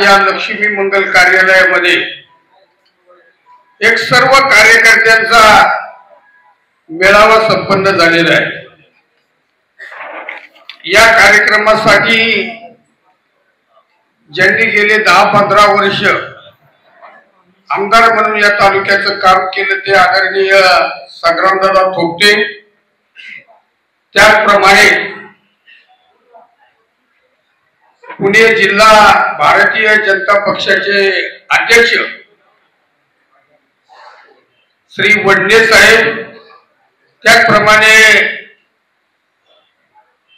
या लक्ष्मी मंगल कार्यालयामध्ये एक सर्व कार्यकर्त्यांचा मेळावा संपन्न झालेला आहे। या कार्यक्रमासाठी ज्यांनी गेले 10-15 वर्ष आमदार म्हणून या तालुक्याचं काम केलं ते आदरणीय संग्रामदादा थोपटे, त्याचप्रमाणे पुणे जिल्हा भारतीय जनता पक्षाचे अध्यक्ष श्री वडणे साहेब, त्याचप्रमाणे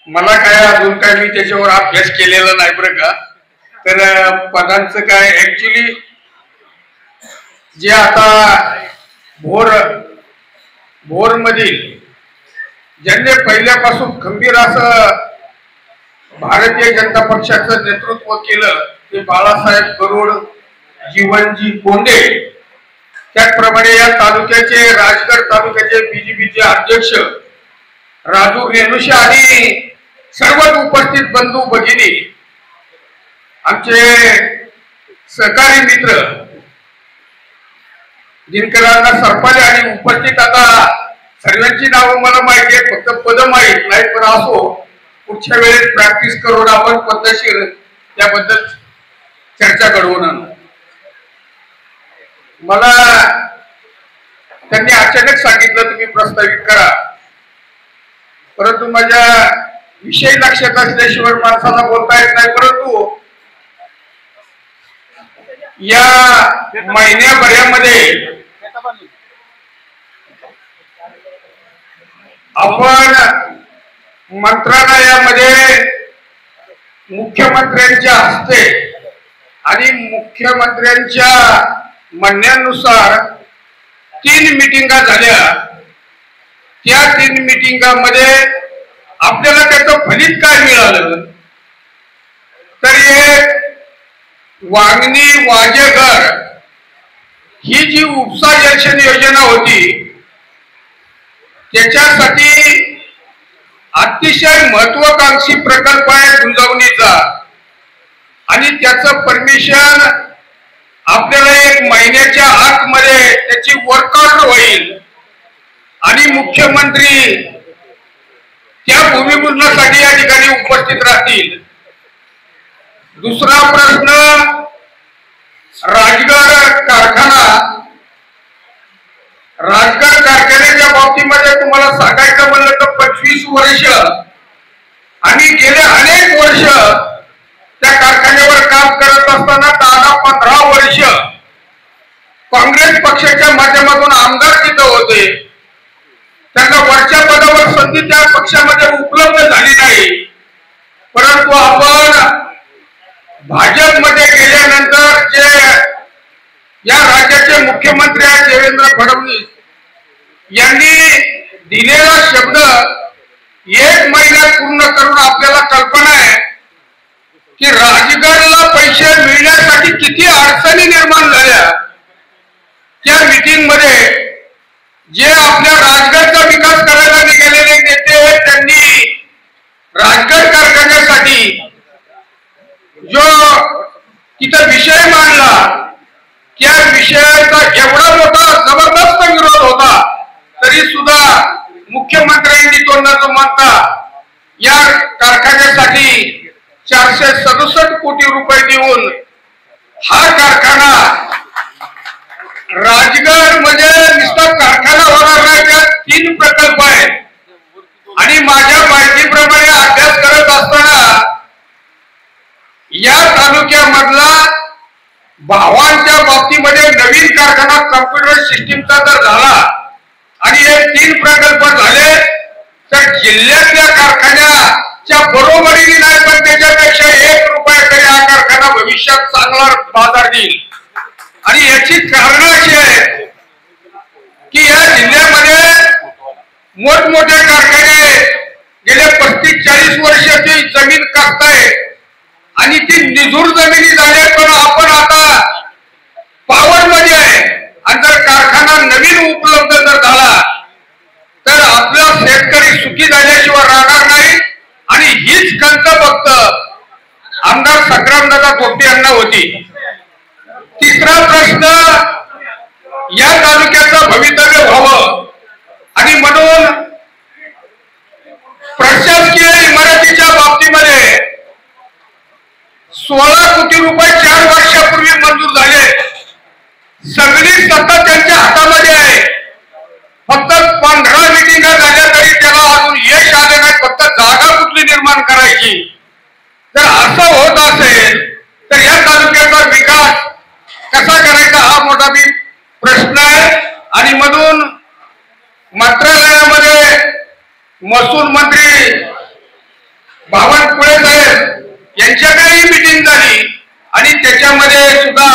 मला काय अजून काय मी त्याच्यावर अभ्यास केलेला नाही बरं का, तर पदांचं काय ऍक्च्युली जे आता भोर मधील ज्यांनी पहिल्यापासून खंबीर असं भारतीय जनता पक्षाचं नेतृत्व केलं ते बाळासाहेब गरुड, जीवनजी कोंडे, त्याचप्रमाणे या तालुक्याचे राजगड तालुक्याचे बीजेपीचे अध्यक्ष राजू रेणुशे आणि सर्वच उपस्थित बंधू भगिनी, आमचे सहकारी मित्र दिनकरांना सरपाले आणि उपस्थित आता सर्वांची नावं मला माहिती आहे, फक्त पद माहीत नाही, पण असो पुढच्या वेळेस प्रॅक्टिस करून आपण पद्धतशीर त्याबद्दल चर्चा घडवून आणू। मला त्यांनी अचानक सांगितलं तुम्ही प्रस्तावित करा, परंतु माझ्या विषय लक्षात असल्याशिवाय माणसाला बोलता येत नाही। परंतु या महिन्याभरामध्ये आपण मंत्रालयामध्ये मुख्यमंत्र्यांच्या हस्ते आणि मुख्यमंत्र्यांच्या म्हणण्यानुसार 3 मीटिंगा झाल्या। त्या 3 मीटिंगामध्ये आपल्याला त्याचं फलित काय मिळालं, तर हे वांगणी वाजेघर ही जी उपसा जलशन योजना होती त्याच्यासाठी अतिशय महत्वाकांक्षी प्रकल्प आहे गुंजवणीचा, आणि त्याचं परमिशन आपल्याला 1 महिन्याच्या आतमध्ये त्याची वर्कआउट होईल आणि मुख्यमंत्री त्या भूमिपूजनासाठी या ठिकाणी उपस्थित राहतील। दुसरा प्रश्न, राजगड कारखान्याच्या बाबतीमध्ये तुम्हाला सांगायचं म्हणलं तर 25 वर्ष आणि गेले अनेक वर्ष त्या कारखान्यावर काम करत असताना 10-15 वर्ष काँग्रेस पक्षाच्या माध्यमातून आमदार तिथं होते, त्यांना वरच्या पदावर संधी त्या पक्षामध्ये उपलब्ध झाली नाही। परंतु आपण भाजपमध्ये गेल्यानंतर जे या राज्याचे मुख्यमंत्री आहेत देवेंद्र फडणवीस यांनी दिलेला शब्द 1 महिन्यात पूर्ण करून आपल्याला कल्पना आहे की राजगडला पैसे मिळण्यासाठी किती अडचणी निर्माण झाल्या। त्या मीटिंग मध्ये जे आपल्या राजगडचा विकास करायला निघालेले नेते त्यांनी राजगड कारखान्यासाठी जो तिथं विषय मांडला त्या विषयाचा एवढा मोठा जबरदस्त विरोध होता, तरी सुद्धा मुख्यमंत्र्यांनी तो न मानता या कारखान्यासाठी 467 कोटी रुपये देऊन हा कारखाना राजगड म्हणजे नुसता कारखाना होणार नाही, त्यात 3 प्रकल्प आहेत। आणि माझ्या माहितीप्रमाणे अभ्यास करत असताना या तालुक्यामधला भावांच्या बाबतीमध्ये नवीन कारखाना कॉम्प्युटर सिस्टीमचा जर झाला आणि हे 3 प्रकल्प झाले तर जिल्ह्यातल्या कारखान्याच्या बरोबरीने नाही, पण त्याच्यापेक्षा 1 रुपया तरी हा कारखाना भविष्यात चांगला बाजार देईल। आणि याची कारण अशी आहेत की या जिल्ह्यामध्ये मोठमोठे कारखाने गेले 35-40 वर्षाची जमीन कापताय आणि ती निजूर जमिनी झाल्या, पण आपण आता पॉवर मध्ये आहे। आणि जर कारखाना नवीन उपलब्ध जर झाला तर आपला शेतकरी सुखी झाल्याशिवाय राहणार नाही। आणि हीच खंत फक्त आमदार संग्राम वसंतदादा थोपटे यांना होती. तिसरा प्रश्न, या तालुक्याचं भवितव्य व्हावं आणि म्हणून प्रशासकीय इमारतीच्या बाबतीमध्ये 16 कोटी रुपये 4 वर्षापूर्वी मंजूर झाले. सगळी सत्ता त्यांच्या हातामध्ये आहे. फक्त 15 मिटिंगा झाल्या तरी त्याला अजून यश आले नाही. फक्त जागा कुठली निर्माण करायची. जर असं होत असेल तर या तालुक्याचा विकास कसा करायचा हा मोठा प्रश्न आहे. आणि म्हणून मंत्रालयामध्ये महसूल मंत्री बावनकुळे साहेब यांच्याकडे मीटिंग झाली आणि त्याच्यामध्ये सुद्धा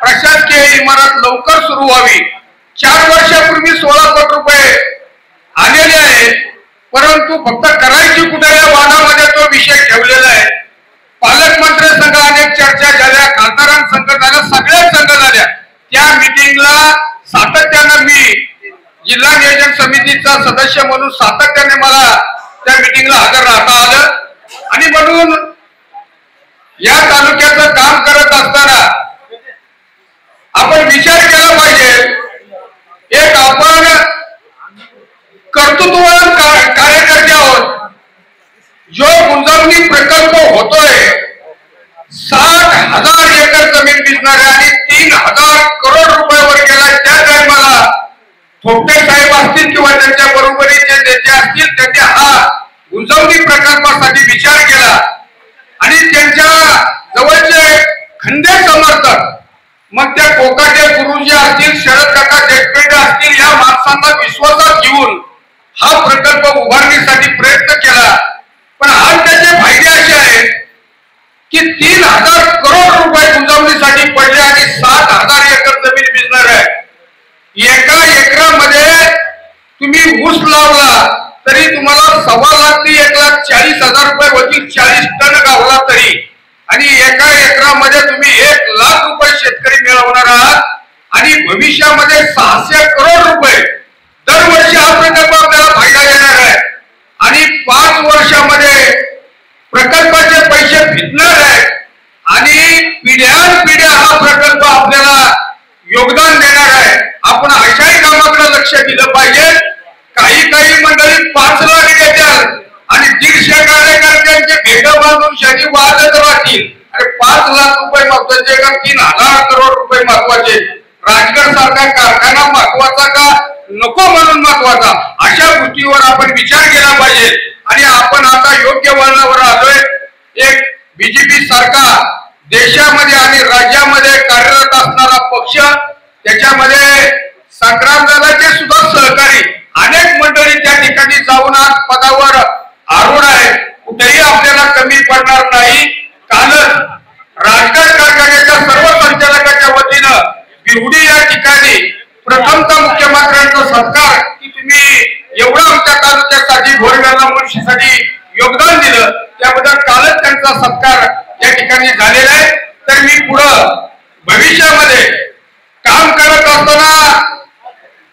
प्रशासकीय इमारत लवकर सुरू व्हावी. 4 वर्षापूर्वी 16 कोटी रुपये आलेले आहेत, परंतु फक्त करायची कुठे या वादामध्ये तो विषय ठेवलेला आहे. पालकमंत्री संघ अनेक चर्चा झाल्या, खासदारांसंघ झाल्या, सगळ्याच संघ झाल्या. त्या मीटिंगला सातत्यानं मी जिल्हा नियोजन समितीचा सदस्य म्हणून सातत्याने मला त्या मीटिंगला हजर राहता आलं. आणि म्हणून या तालुक्याचं काम करत असताना आपण विचार केला पाहिजे. एक आपण कर्तृत्ववान कार्यकर्ते आहोत. जो गुंतवणूक प्रकल्प होतोय 60,000 एकर जमीन भिजणारे आणि 3,000 करोड रुपयावर गेला. त्या टाइमाला थोपटे साहेब असतील किंवा त्यांच्या बरोबरीचे नेते असतील, त्यांनी हा गुंतवणूक प्रकल्पासाठी विचार केला आणि त्यांच्या जवळचे खंदे समर्थक, मग त्या कोकाटे गुरुजी असतील, शरद काका देशपेटे असतील, या माणसांना विश्वासात घेऊन हा प्रकल्प उभारण्यासाठी प्रयत्न केला. पण आज त्याचे फायदे असे आहेत की 3,000 करोड रुपये गुंतवणुकीसाठी पडले आणि 7,000 एकर जमीन भिजणार आहे. एका एकरामध्ये तुम्ही ऊस लावला तरी तुम्हाला 1.25 लाख ते 1,40,000 रुपये होतील 40 टन गावला तरी. आणि एका एकरामध्ये तुम्ही 1 लाख रुपये शेतकरी मिळवणार आहात आणि भविष्यामध्ये 600 करोड रुपये दरवर्षी हा प्रकल्प आपल्याला फायदा देणार आहे. आणि 5 वर्षामध्ये प्रकल्पाचे पैसे भिजणार आहेत आणि पिढ्यानपिढ्या हा प्रकल्प आपल्याला योगदान देणार आहे. आपण अशाही कामाकडे लक्ष दिलं पाहिजे. काही मंडळी 5 लाख देतात आणि 150 कार्यकर्त्यांचे भेट बांधून शनी वाजत राहतील. अरे 5 लाख रुपये महत्वाचे का 3,000 करोड रुपये महत्वाचे? राजगड सारखा कारखाना महत्वाचा का नको म्हणून महत्वाचा? अशा गोष्टीवर आपण विचार केला पाहिजे. आणि आपण आता योग्य वळणावर आलोय. एक बीजेपी सारखा देशामध्ये आणि राज्यामध्ये कार्यरत असणारा पक्ष, त्याच्यामध्ये संग्रामदादाचे सुद्धा सहकारी अनेक मंडळी त्या ठिकाणी जाऊन आज पदावर आरूढ आहे. कुठेही आपल्याला कमी पडणार नाही. कालच राजगड कारखान्याच्या सर्व संचालकांच्या वतीनं बिहुडी या ठिकाणी प्रथमतः मुख्यमंत्र्यांचा सत्कार की तुम्ही एवढं आमच्या तालुक्यासाठी घोरवेला मुळशीसाठी योगदान दिलं, त्याबद्दल कालच त्यांचा सत्कार या ठिकाणी झालेला आहे. तर मी पुढं भविष्यामध्ये काम करत असताना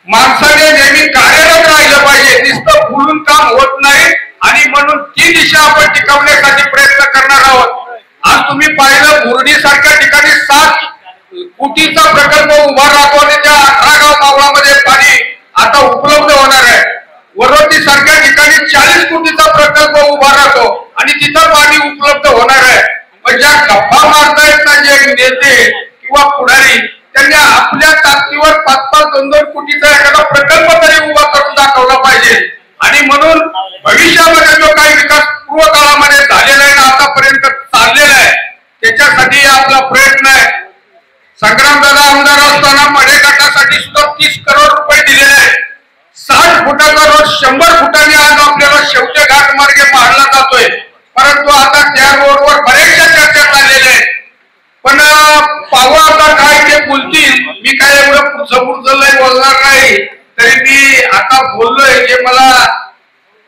माणसाने नेहमी कार्यरत राहिलं पाहिजे. नुसतं बोलून काम होत नाही आणि म्हणून ती दिशा आपण टिकवण्यासाठी प्रयत्न करणार आहोत. आज तुम्ही पाहिलं मुरडी सारख्या ठिकाणी 7 कोटीचा प्रकल्प उभा राहतो आणि त्या 18 गाव मावळामध्ये पाणी आता उपलब्ध होणार आहे. वरोटी सारख्या ठिकाणी 40 कोटीचा प्रकल्प उभा राहतो आणि तिथं पाणी उपलब्ध होणार आहे. पण ज्या गप्पा मारतायत ना जे नेते किंवा पुढारी, त्यांनी आपल्या ताकदीवर 5-5, 2-2 कोटीचा एखादा प्रकल्प तरी उभा करून दाखवला पाहिजे. आणि म्हणून भविष्यामध्ये जो काही विकास पूर्व काळामध्ये झालेला आहे ना आतापर्यंत चाललेला आहे, त्याच्यासाठी आपला प्रयत्न आहे. संग्रामदादा आमदार असताना मडेघाटासाठी सुद्धा 30 करोड रुपये दिलेले आहेत. 60 फुटाचा रोड 100 फुटाने आज आपल्याला शेवटे घाट मार्गे मारला जातोय. परंतु आता त्या रोडवर बऱ्याचशा चर्चा चाललेल्या आहेत. पण पाहू आता काय ते बोलतील. मी काय एवढं पुढचं बोलणार नाही. तरी मी आता बोललोय जे मला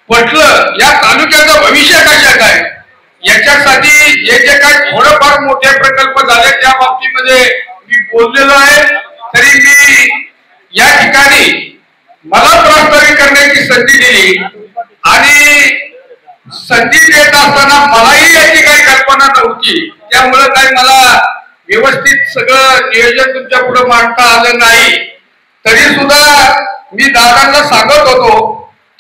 पटलं. या तालुक्याचं भविष्य कशात आहे याच्यासाठी जे काय थोडंफार मोठे प्रकल्प झाले त्या बाबतीमध्ये मी बोललेलो आहे. तरी मी या ठिकाणी मला प्रस्तावित करण्याची संधी दिली आणि संधी देत असताना मलाही याची काही कल्पना नव्हती, त्यामुळे काही मला व्यवस्थित सगळं नियोजन तुमच्या पुढे मांडता आलं नाही. तरी सुद्धा मी दादांना सांगत होतो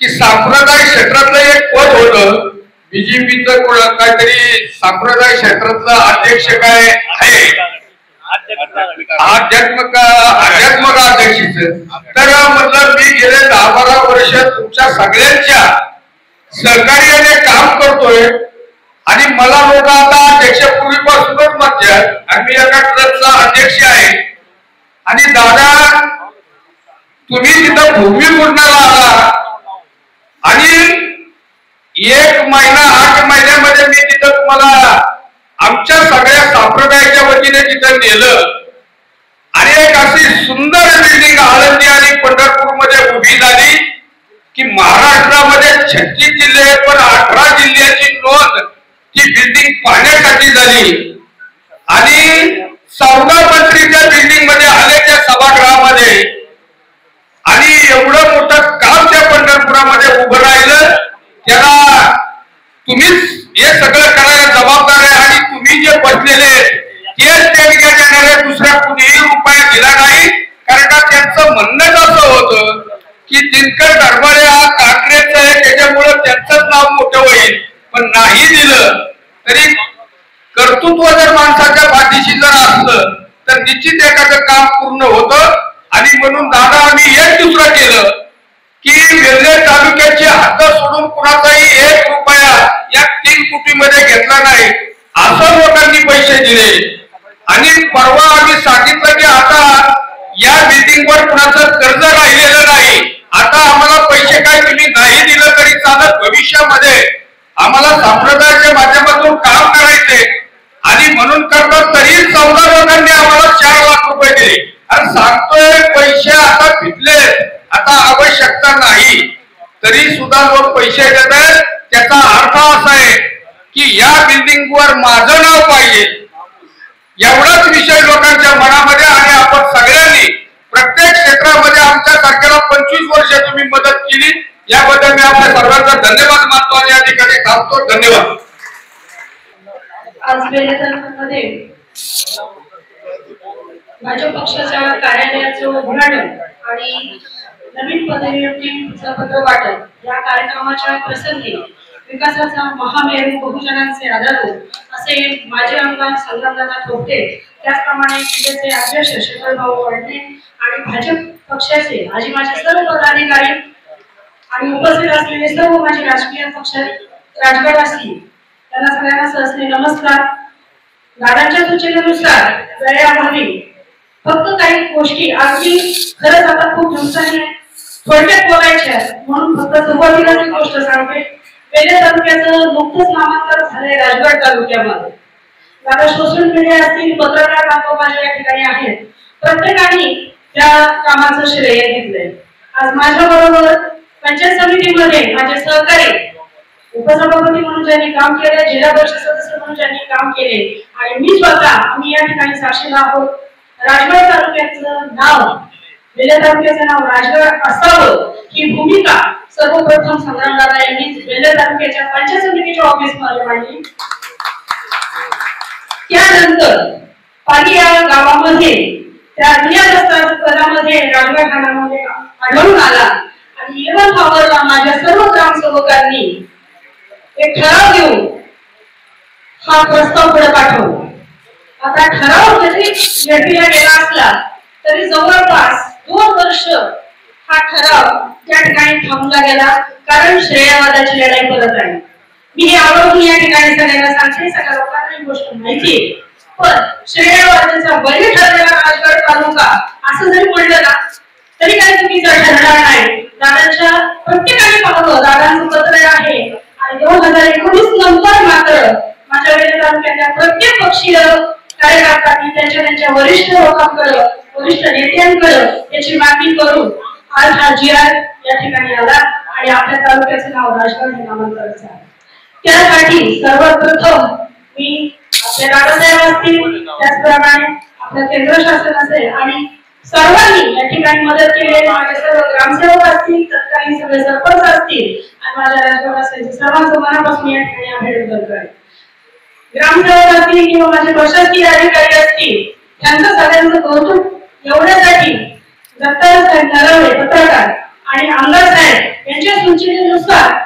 की सांप्रदायिक क्षेत्रातलं एक पद होतं बीजेपीचं, काहीतरी सांप्रदायिक क्षेत्रातलं अध्यक्ष काय आहे, आध्यात्मिक अध्यक्षीच. तर म्हटलं मी गेले 10-12 वर्ष तुमच्या सगळ्यांच्या सहकार्याने काम करतोय आणि मला लोक आता अध्यक्षपूर्वीपासूनच म्हणतात आणि मी एका ट्रस्टचा अध्यक्ष आहे. आणि दादा तुम्ही तिथं भूमिपूजनाला आला आणि 1 महिना 8 महिन्यामध्ये मी तिथं तुम्हाला आमच्या सगळ्या संप्रदायाच्या वतीने तिथं नेलं आणि एक अशी सुंदर बिल्डिंग आळंदी आणि पंढरपूरमध्ये उभी झाली की महाराष्ट्रामध्ये 36 जिल्हे आहेत पण 18 जिल्ह्याची नोंद ती बिल्डिंग पाहण्यासाठी झाली. आणि 14 मंत्रीच्या बिल्डिंग मध्ये आले त्या सभागृहामध्ये आणि एवढं मोठं काम त्या पंढरपुरामध्ये उभं राहिलं. त्याला तुम्हीच हे सगळं करायला जबाबदार आहे आणि तुम्ही जे बसलेले तेच देणग्या देणारे दुसऱ्या कुणीही रुपया दिला नाही. कारण का त्यांचं म्हणणंच असं होतं की दिनकर दरबारे हा काँग्रेसचा आहे त्याच्यामुळे त्यांचंच नाव मोठं होईल, पण नाही दिलं तरी कर्तृत्व जर माणसाच्या पाठीशी जर असलं तर निश्चित एखादं काम पूर्ण होतं. आणि म्हणून दादा आम्ही एक दुसरं केलं की वेल्हे तालुक्याची हद्द सोडून कुणाचाही 1 रुपया या 3 कोटीमध्ये घेतला नाही, असं लोकांनी पैसे दिले. आणि परवा आम्ही सांगितलं की आता या बिल्डिंगवर कुणाचं कर्ज राहिलेलं नाही, आता आम्हाला पैसे काय तुम्ही नाही दिलं तरी चालत, भविष्यामध्ये आम्हाला संप्रदायाच्या माध्यमातून काम करायचे आणि म्हणून करतात. तरी 14 लोकांनी आम्हाला 4 लाख रुपये दिले आणि सांगतोय पैसे आता फिटले, आता आवश्यकता नाही, तरी सुद्धा लोक पैसे देत आहेत. त्याचा अर्थ असा आहे की या बिल्डिंगवर माझं नाव पाहिजे एवढाच विषय लोकांच्या मनामध्ये. आणि आपण सगळ्यांनी प्रत्येक क्षेत्रामध्ये आमच्या सारख्याला 25 वर्ष तुम्ही मदत केली, याबद्दल मी आपल्या सर्वांचा धन्यवाद मानतो आणि या ठिकाणी थांबतो. धन्यवाद. आज बेलेतरमध्ये भाजप पक्षाच्या कार्यालयाचं उद्घाटन आणि नवीन पदनियुक्तीचं पत्र वाटप या कार्यक्रमाच्या प्रसंगी विकासाचा महामेरू बहुजनांचे आधार असे माजी आमदार संग्रामदादा थोपटे, त्याचप्रमाणे जिल्ह्याचे अध्यक्ष शेखरभाऊ वडणे आणि भाजप पक्षाचे आजी माझे सर्व पदाधिकारी आणि उपस्थित असलेले सर्व माझे राजकीय पक्ष राजकारणी त्यांना सगळ्यांना सहस्त्री नमस्कार. दादांच्या सूचनेनुसार वेळेअभावी फक्त काही गोष्टी अगदी खरंच आता खूप दिवसांनी थोडक्यात बोलायच्या म्हणून फक्त सुरुवातीलाच एक गोष्ट सांगते. वेल्हे तालुक्याचं नुकतंच नामांतर झालंय राजगड तालुक्यामध्ये. दादा सोशल मीडिया असतील, पत्रकार बांधव माझ्या या ठिकाणी आहेत, प्रत्येकाने त्या कामाचं श्रेय घेतलंय. आज माझ्या बरोबर पंचायत समितीमध्ये माझे सहकारी उपसभापती म्हणून ज्यांनी काम केले, जिल्हा परिषद सदस्य म्हणून ज्यांनी काम केले आणि मी स्वतः आम्ही या ठिकाणी साक्षीला आहोत. राजगड तालुक्याचं नाव, वेल्हे तालुक्याचं नाव राजगड असावं ही भूमिका सर्वप्रथम संग्रामदादा यांनी वेल्हे तालुक्याच्या पंचायत समितीच्या ऑफिसमध्ये मांडली. त्यानंतर पाली या गावामध्ये त्या पदामध्ये राजगड ठाण्यामध्ये आढळून आला आणि 11 ऑगस्टला माझ्या सर्व ग्रामसेवकांनी एक ठराव देऊन हा प्रस्ताव पुढे पाठवला. आता ठराव जरी घेतला गेला असला तरी जवळपास 2 वर्ष हा ठराव त्या ठिकाणी थांबला गेला, कारण श्रेयवादाची लढाई परत आली. मी हे आवर्जून या ठिकाणी सगळ्यांना सांगते, सगळ्या लोकांना ही गोष्ट माहिती आहे, पण श्रेयवादाचा बळी ठरलेला राजगड तालुका असं जरी म्हणलं ना तरी काही चुकीचं ठरणार नाही. दादांच्या प्रत्येकाने पाहतो, दादांचं पत्र आहे आणि 2019 नंतर मात्र माझ्या वेल्हे तालुक्यातल्या प्रत्येक पक्षीय कार्यकर्त्यांनी त्यांच्या वरिष्ठ लोकांकडे, वरिष्ठ नेत्यांकडे याची मागणी करून आज हा GR या ठिकाणी आला आणि आपल्या तालुक्याचं नाव राजगड हे नामांकन झालं. त्यासाठी सर्वप्रथम मी आपल्या दादासाहेब असतील, त्याचप्रमाणे आपलं केंद्र शासन असेल आणि सर्वांनी या ठिकाणी मदत केली. माझे सर्व ग्रामसेवक असतील, तत्कालीन सगळे सरपंच असतील आणि माझ्या राजकारणाचे सर्वांचं मनापासून या ठिकाणी अभिनंदन करते. ग्रामसेवक असतील किंवा माझे प्रशासकीय अधिकारी असतील, त्यांचं सगळ्यांचं कौतुक एवढ्यासाठी दत्तात्रय साहेब नरवडे पत्रकार आणि आमदार साहेब यांच्या सूचनेनुसार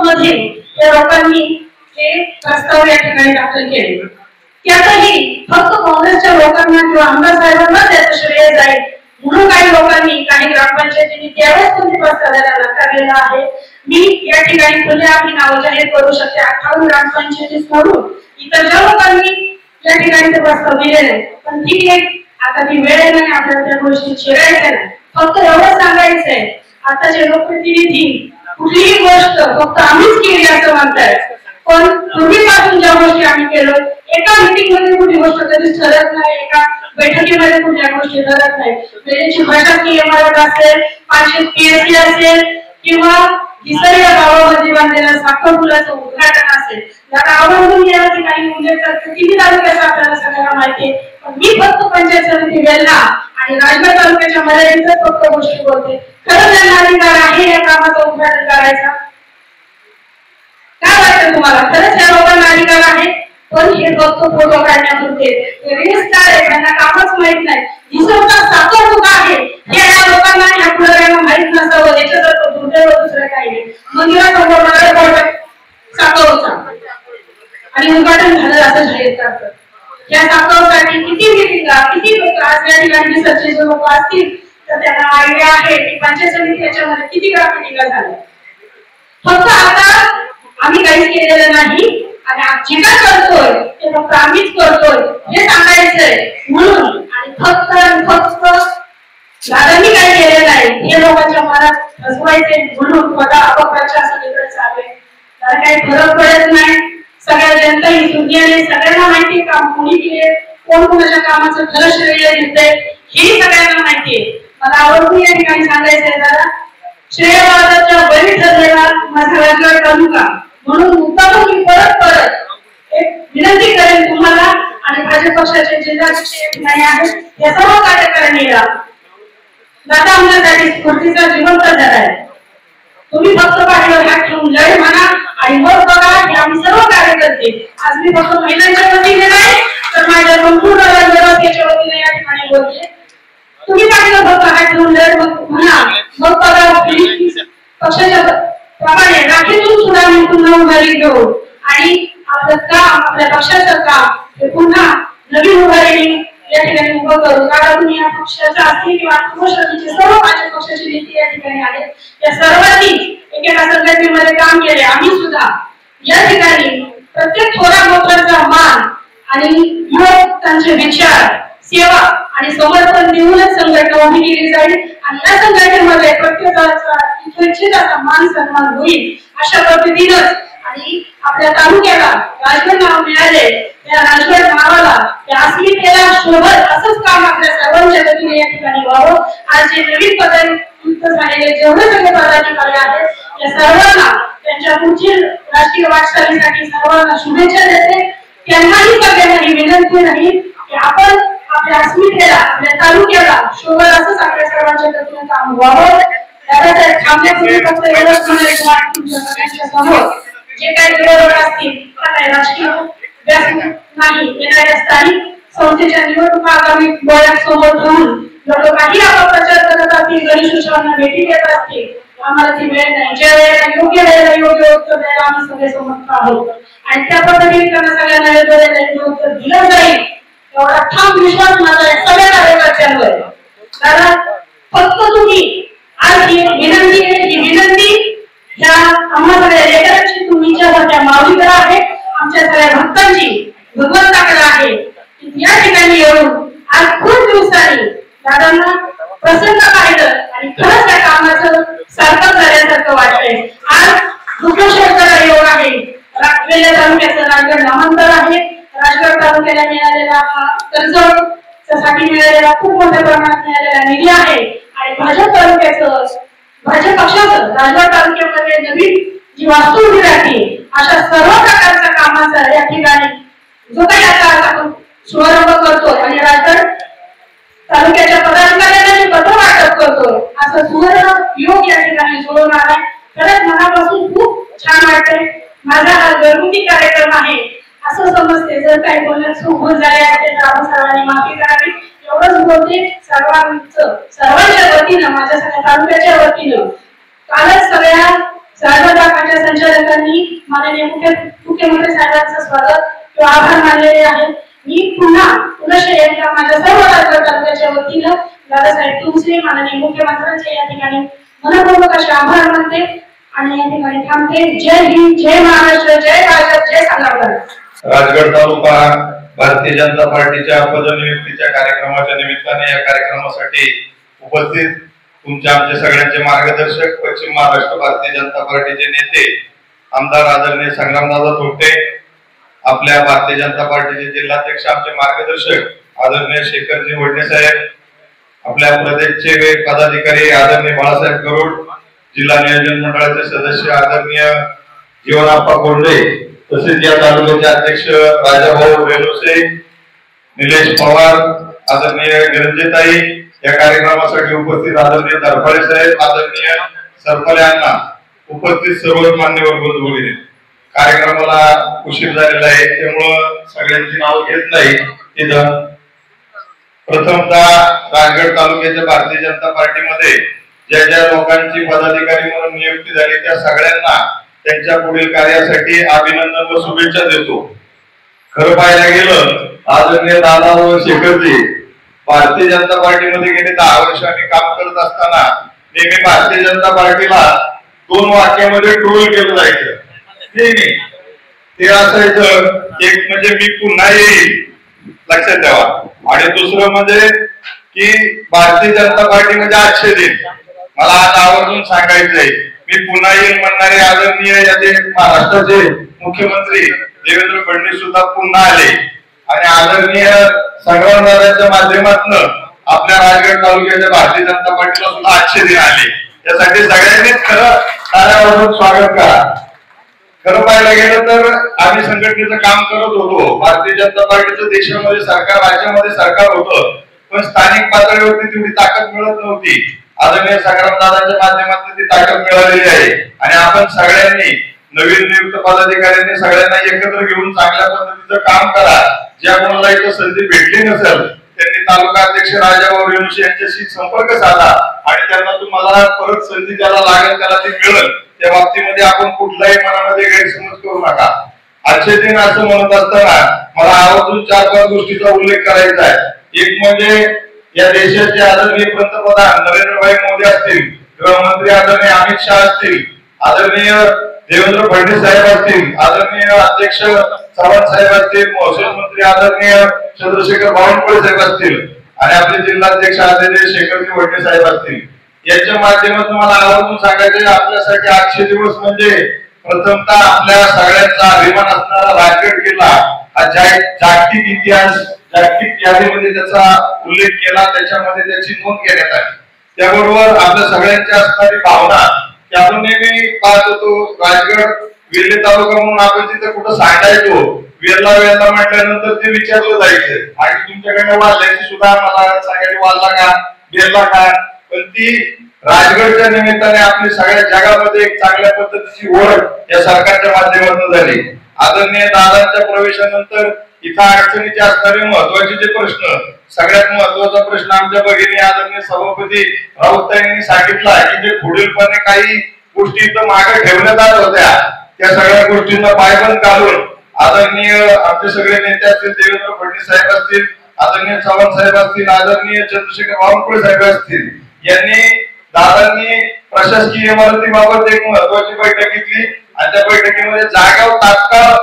मध्ये या लोकांनी हे प्रस्ताव या ठिकाणी दाखल केले. त्यातही फक्त काँग्रेसच्या लोकांना किंवा आमदार साहेबांना त्याचं श्रेय जाईल म्हणून काही लोकांनी, काही ग्रामपंचायतींनी त्यावेळेस तुम्ही प्रस्ताव द्यायला नकारलेला आहे. मी या ठिकाणी खुले आपली नावं जाहीर करू शकते. 58 ग्रामपंचायती सोडून इतर ज्या लोकांनी या ठिकाणी ते प्रस्ताव दिलेले, पण ठीक आहे, आता ती वेळ नाही आपल्याला त्या गोष्टी शिरायच्या नाही. फक्त एवढं सांगायचंय, आताचे लोकप्रतिनिधी कुठलीही गोष्ट फक्त आम्हीच केली असं म्हणतायत, पण पूर्वीपासून ज्या गोष्टी आम्ही केलो, एका मीटिंग मध्ये कुठली गोष्ट कधीच ठरत नाही, एका बैठकीमध्ये कुठल्या गोष्टी ठरत नाही. वेळेची प्रशासकीय इमारत असेल, 500 PSC असेल किंवा दिसऱ्या गावामध्ये बांधलेलं साखर पुलाचं उद्घाटन असेल, त्याला आवडून या ठिकाणी उल्लेख करतो किती तालुक्याचं आपल्याला सगळ्यांना माहिती आहे. पण मी फक्त पंचायत समिती वेल्हा आणि राजगड तालुक्याच्या मर्यादितच फक्त गोष्टी बोलते. खरं त्यांना अधिकार आहे या कामाचं उद्घाटन करायचा? काय वाटतं तुम्हाला? खरंच या लोकांना अधिकार आहे? पण हे फक्त फोटो काढण्यापुरते रील्सस्टार आहे, त्यांना कामच माहित नाही. दिसवता साखर तुका आहे हे या लोकांना, या पुढाऱ्यांना माहित नसावं, याच्यासारखं दुर्दैव दुसरं काही नाही. मंदिरासमोर साखर होता आणि उद्घाटन झालं असं जाहीर करतात. या साखरसाठी किती मिटिंगा, किती लोक आज या ठिकाणी सचिव लोक असतील तर त्यांना आयडिया आहे की पंचायत समिती याच्यामध्ये किती ग्राम मिटिंगा झाल्या. फक्त आता आम्ही काहीच केलेलं नाही आणि जे काय करतोय ते फक्त आम्हीच करतोय हे सांगायचंय म्हणून. आणि फक्त दादांनी काय केलेलं नाही हे लोकांच्या मनात फसवायचे म्हणून मला अपप्रचार सगळीकडे चालू आहे. त्याला काही फरक पडत नाही. सगळ्या जनता ही दुनियाने सगळ्यांना माहिती आहे काम कोणी केले, कोण कोणाच्या कामाचं खरं श्रेय घेतलंय हे सगळ्यांना माहितीये. मला आवडून या ठिकाणी सांगायचंय दादा, श्रेयवादाच्या बळी ठरलेला माझा राजगड तालुका म्हणून मुद्दाम मी परत एक विनंती करेन तुम्हाला आणि भाजप पक्षाचे जिल्हाध्यक्ष आहेत या सर्व कार्यकारिणीला, दादा आमच्यासाठी स्फूर्तीचा जिवंत झाला आहे. तुम्ही फक्त पाठीवर हात ठेवून लढ म्हणा आणि मग बघा हे आम्ही सर्व कार्यकर्ते. आज मी फक्त महिलांच्या वतीने नाही तर माझ्या संपूर्ण राजकारणाच्या वतीने या ठिकाणी बोलते. तुम्ही पाठीवर फक्त हात ठेवून लढ म्हणा, मग बघा पक्षाच्या प्रमाणे राखीतून सुद्धा मी पुन्हा उभारी घेऊ आणि आपलं काम, आपल्या पक्षाचं काम हे पुन्हा नवीन उभारी या ठिकाणी उभं करू. कारण या पक्षाच्या असतील किंवा राष्ट्रवादीचे सर्व भाजप पक्षाची नेते या ठिकाणी आहेत. या सर्वांनी एकेका संघटनेमध्ये काम केले. आम्ही सुद्धा या ठिकाणी प्रत्येक थोरा मोठ्याचा मान आणि युवक त्यांचे विचार, सेवा आणि समर्पण देऊनच संघटना उभी केली जाईल आणि या संघटनेमध्ये प्रत्येकाचा इच्छित असा मान सन्मान होईल अशा पद्धतीनंच. आणि आपल्या तालुक्याला राजगड नाव मिळाले, या राजगड नावाला या अस्मितेला शोभत असंच काम आपल्या सर्वांच्या वतीने या ठिकाणी व्हावं. आज जे नवीन पदाधिकारी झालेले जेवढे सगळे पदाधिकारी आहेत या सर्वांना त्यांच्या पुढील राजकीय वाटचालीसाठी सर्वांना शुभेच्छा देते. त्यांनाही सगळ्यांना विनंती राहील की आपण आपल्या अस्मितेला, आपल्या तालुक्याला शोभत असंच आपल्या सर्वांच्या वतीने काम व्हावं. त्याला थांबण्यापूर्वी फक्त एवढंच म्हणायचं तुमच्या सगळ्यांच्या समोर जे काही विरोधक असतील काही राजकीय व्यासपीठ नाही, येणाऱ्या स्थानिक संस्थेच्या निवडणुका आगामी डोळ्यासमोर ठेवून लोक काही अपप्रचार करत असतील, गणेशोत्सवांना भेटी देत असतील, आम्हाला ती वेळ नाही. ज्या वेळेला योग्य वेळेला योग्य उत्तर द्यायला आम्ही सगळे समर्थ आहोत आणि त्या पद्धतीने त्यांना सगळ्यांना योग्य उत्तर दिलं जाईल एवढा ठाम विश्वास माझा आहे सगळ्या कार्यकर्त्यांवर. कारण फक्त तुम्ही आज ही विनंती आहे, ही विनंती ह्या आम्हा सगळ्या लेकरांची तुमच्यासारख्या माऊलीकडे आहे, आमच्या सगळ्या भक्तांची भगवंताकडे आहे. या ठिकाणी येऊन आज खूप दिवसांनी दादांना प्रसन्न पाहिलं आणि खरंच त्या कामाचं सार्थक झाल्यासारखं वाटतंय. आज दुःखेश्वरचा योग आहे, वेल्हा तालुक्याचं राजगड नामांतर आहे. राजगड तालुक्याला मिळालेला हा कर्जसाठी मिळालेला खूप मोठ्या प्रमाणात मिळालेला निधी आहे आणि भाजप तालुक्याचं, भाजप पक्षाचं राजगड तालुक्यामध्ये नवीन जी वास्तू उभी राहते अशा सर्व प्रकारच्या कामाचा या ठिकाणी जो काही आता आपण शुभारंभ करतो आणि राजगड तालुक्याच्या योग या ठिकाणी जुळून आला. खरंच मनापासून खूप छान वाटते. माझा हा घरगुती कार्यक्रम आहे असं समजते. जर काही बोलण्यात चूक होत झाली असेल तर आपण सर्वांनी माफी करावी एवढंच बोलते. सर्वांच्या वतीनं माझ्या सगळ्या तालुक्याच्या वतीनं कालच सगळ्या साहेबांच्या संचालकांनी माननीय मुख्यमंत्री साहेबांचं स्वागत किंवा आभार मानलेले आहेत. मी पुन्हा एकदा माझ्या सर्व तालुक्याच्या वतीनं दादासाहेब तुमचे माननीय मुख्यमंत्र्यांचे या ठिकाणी मनपूर्वक असे आभार मानते आणि या ठिकाणी थांबते. जय हिंद, जय महाराष्ट्र, जय भाजप, जय संघटना. राजगड तालुका भारतीय जनता पार्टीच्या पदनियुक्तीच्या कार्यक्रमाच्या निमित्ताने या कार्यक्रमासाठी उपस्थित तुमच्या आमच्या सगळ्यांचे मार्गदर्शक पश्चिम महाराष्ट्र भारतीय जनता पार्टीचे नेते आमदार आदरणीय संग्रामदादा थोपटे, आपल्या भारतीय जनता पार्टीचे जिल्हाध्यक्ष आमचे मार्गदर्शक आदरणीय शेखरजी वडणे साहेब, आपल्या प्रदेशचे पदाधिकारी आदरणीय बाळासाहेब गरुड, जिल्हा नियोजन मंडळाचे सदस्य आदरणीय जीवनाप्पा कोंडे, तसेच या तालुक्याचे अध्यक्ष राजाभाऊ रेणुसे, निलेश पवार, आदरणीय निरंजताई, या कार्यक्रमासाठी उपस्थित आदरणीय दरफाळे साहेब, आदरणीय सरपले अण्णा, उपस्थित सर्व मान्यवर बंधू भगिनी. कार्यक्रमाला उशीर झालेला आहे त्यामुळं सगळ्यांची नाव घेत नाही. तिथं प्रथमतः राजगड तालुक्याच्या भारतीय जनता पार्टीमध्ये ज्या ज्या लोकांची पदाधिकारी म्हणून नियुक्ती झाली त्या सगळ्यांना त्यांच्या पुढील कार्यासाठी अभिनंदन व शुभेच्छा देतो. खरं पाहायला गेलं आदरणीय दादा व शेखरजी भारतीय जनता पार्टीमध्ये गेले 10 वर्ष आम्ही काम करत असताना नेहमी भारतीय जनता पार्टीला 2 वाक्यामध्ये ट्रोल केलं जायचं. नेहमी ते असायचं, एक म्हणजे मी पुन्हा येईल, लक्षात ठेवा, आणि दुसरं म्हणजे की भारतीय जनता पार्टी म्हणजे आजचे दिन. मला आज आवर्जून सांगायचंय, मी पुन्हा येईल म्हणणारे आदरणीय याचे महाराष्ट्राचे मुख्यमंत्री देवेंद्र फडणवीस सुद्धा पुन्हा आले आणि आदरणीय संग्रामदादांच्या माध्यमातून आपल्या राजगड तालुक्याच्या भारतीय जनता पार्टीला सुद्धा आजचे दिन आले. त्यासाठी सगळ्यांनीच खरं टाळ्यावाजवून स्वागत करा. खरं पाहायला गेलं तर आम्ही संघटनेचं काम करत होतो. भारतीय जनता पार्टीचं देशामध्ये सरकार, राज्यामध्ये सरकार होतं, पण स्थानिक पातळीवरती तेवढी ताकद मिळत नव्हती. आदरणीय संग्रामदादांच्या माध्यमातून ती ताकद मिळालेली आहे आणि आपण सगळ्यांनी नवीन नियुक्त पदाधिकाऱ्यांनी सगळ्यांना एकत्र घेऊन चांगल्या पद्धतीचं काम करा. ज्या कोणाला इथं संधी भेटली नसेल त्यांनी तालुका अध्यक्ष राजाभाऊ रेणुसे यांच्याशी संपर्क साधा आणि त्यांना तुम्हाला परत संधी ज्याला लागेल त्याला ती मिळेल. त्या बाबतीमध्ये आपण कुठलाही मनामध्ये गैरसमज करू नका. आजचे दिन असं म्हणत असताना मला आवर्जून 4-5 गोष्टीचा उल्लेख करायचा आहे. एक म्हणजे या देशाचे आदरणीय पंतप्रधान नरेंद्रभाई मोदी असतील, गृहमंत्री आदरणीय अमित शहा असतील, आदरणीय देवेंद्र फडणवीस साहेब असतील, आदरणीय अध्यक्ष चव्हाण साहेब असतील, महसूल मंत्री आदरणीय चंद्रशेखर बावनकुळे साहेब असतील आणि आपले जिल्हाध्यक्ष आदरणीय शेखरजी वडणे साहेब असतील. याच्या माध्यमातून मला आवर्जून सांगायचे, आपल्यासाठी आजचे दिवस म्हणजे प्रथमतः आपल्या सगळ्यांचा अभिमान असणारा राजगड किल्ला हा जागतिक इतिहास, जागतिक यादीमध्ये त्याचा उल्लेख केला, त्याच्यामध्ये त्याची नोंद घेण्यात आली. त्याबरोबर आपल्या सगळ्यांची असणारी भावना की आपण नेहमी पाहत होतो राजगड वेल्हे तालुका म्हणून आपण तिथे कुठं सांगायचो, वेल्ला म्हटल्यानंतर ते विचारलं जायचं आणि तुमच्याकडे वाजल्याची सुद्धा मला सांगायची वाजला का वेल्ला का, पण ती राजगडच्या निमित्ताने आपली सगळ्या जगामध्ये एक चांगल्या पद्धतीची ओळख या सरकारच्या माध्यमातून झाली. आदरणीय दादांच्या प्रवेशानंतर इथं अडचणीचे असणारे महत्वाचे जे प्रश्न, सगळ्यात महत्वाचा प्रश्न आमच्या भगिनी आदरणीय सभापती राऊतांनी सांगितला की जे पुढीलपणे काही गोष्टी इथं मागे ठेवण्यात आल्या होत्या त्या सगळ्या गोष्टींना पायबंद घालून आदरणीय आमचे सगळे नेते असतील, देवेंद्र फडणवीस साहेब असतील, आदरणीय चव्हाण साहेब असतील, आदरणीय चंद्रशेखर बावनकुळे साहेब असतील, यांनी दादांनी प्रशासकीय इमारतीबाबत एक महत्वाची बैठक घेतली आणि त्या बैठकीमध्ये जागा तात्काळ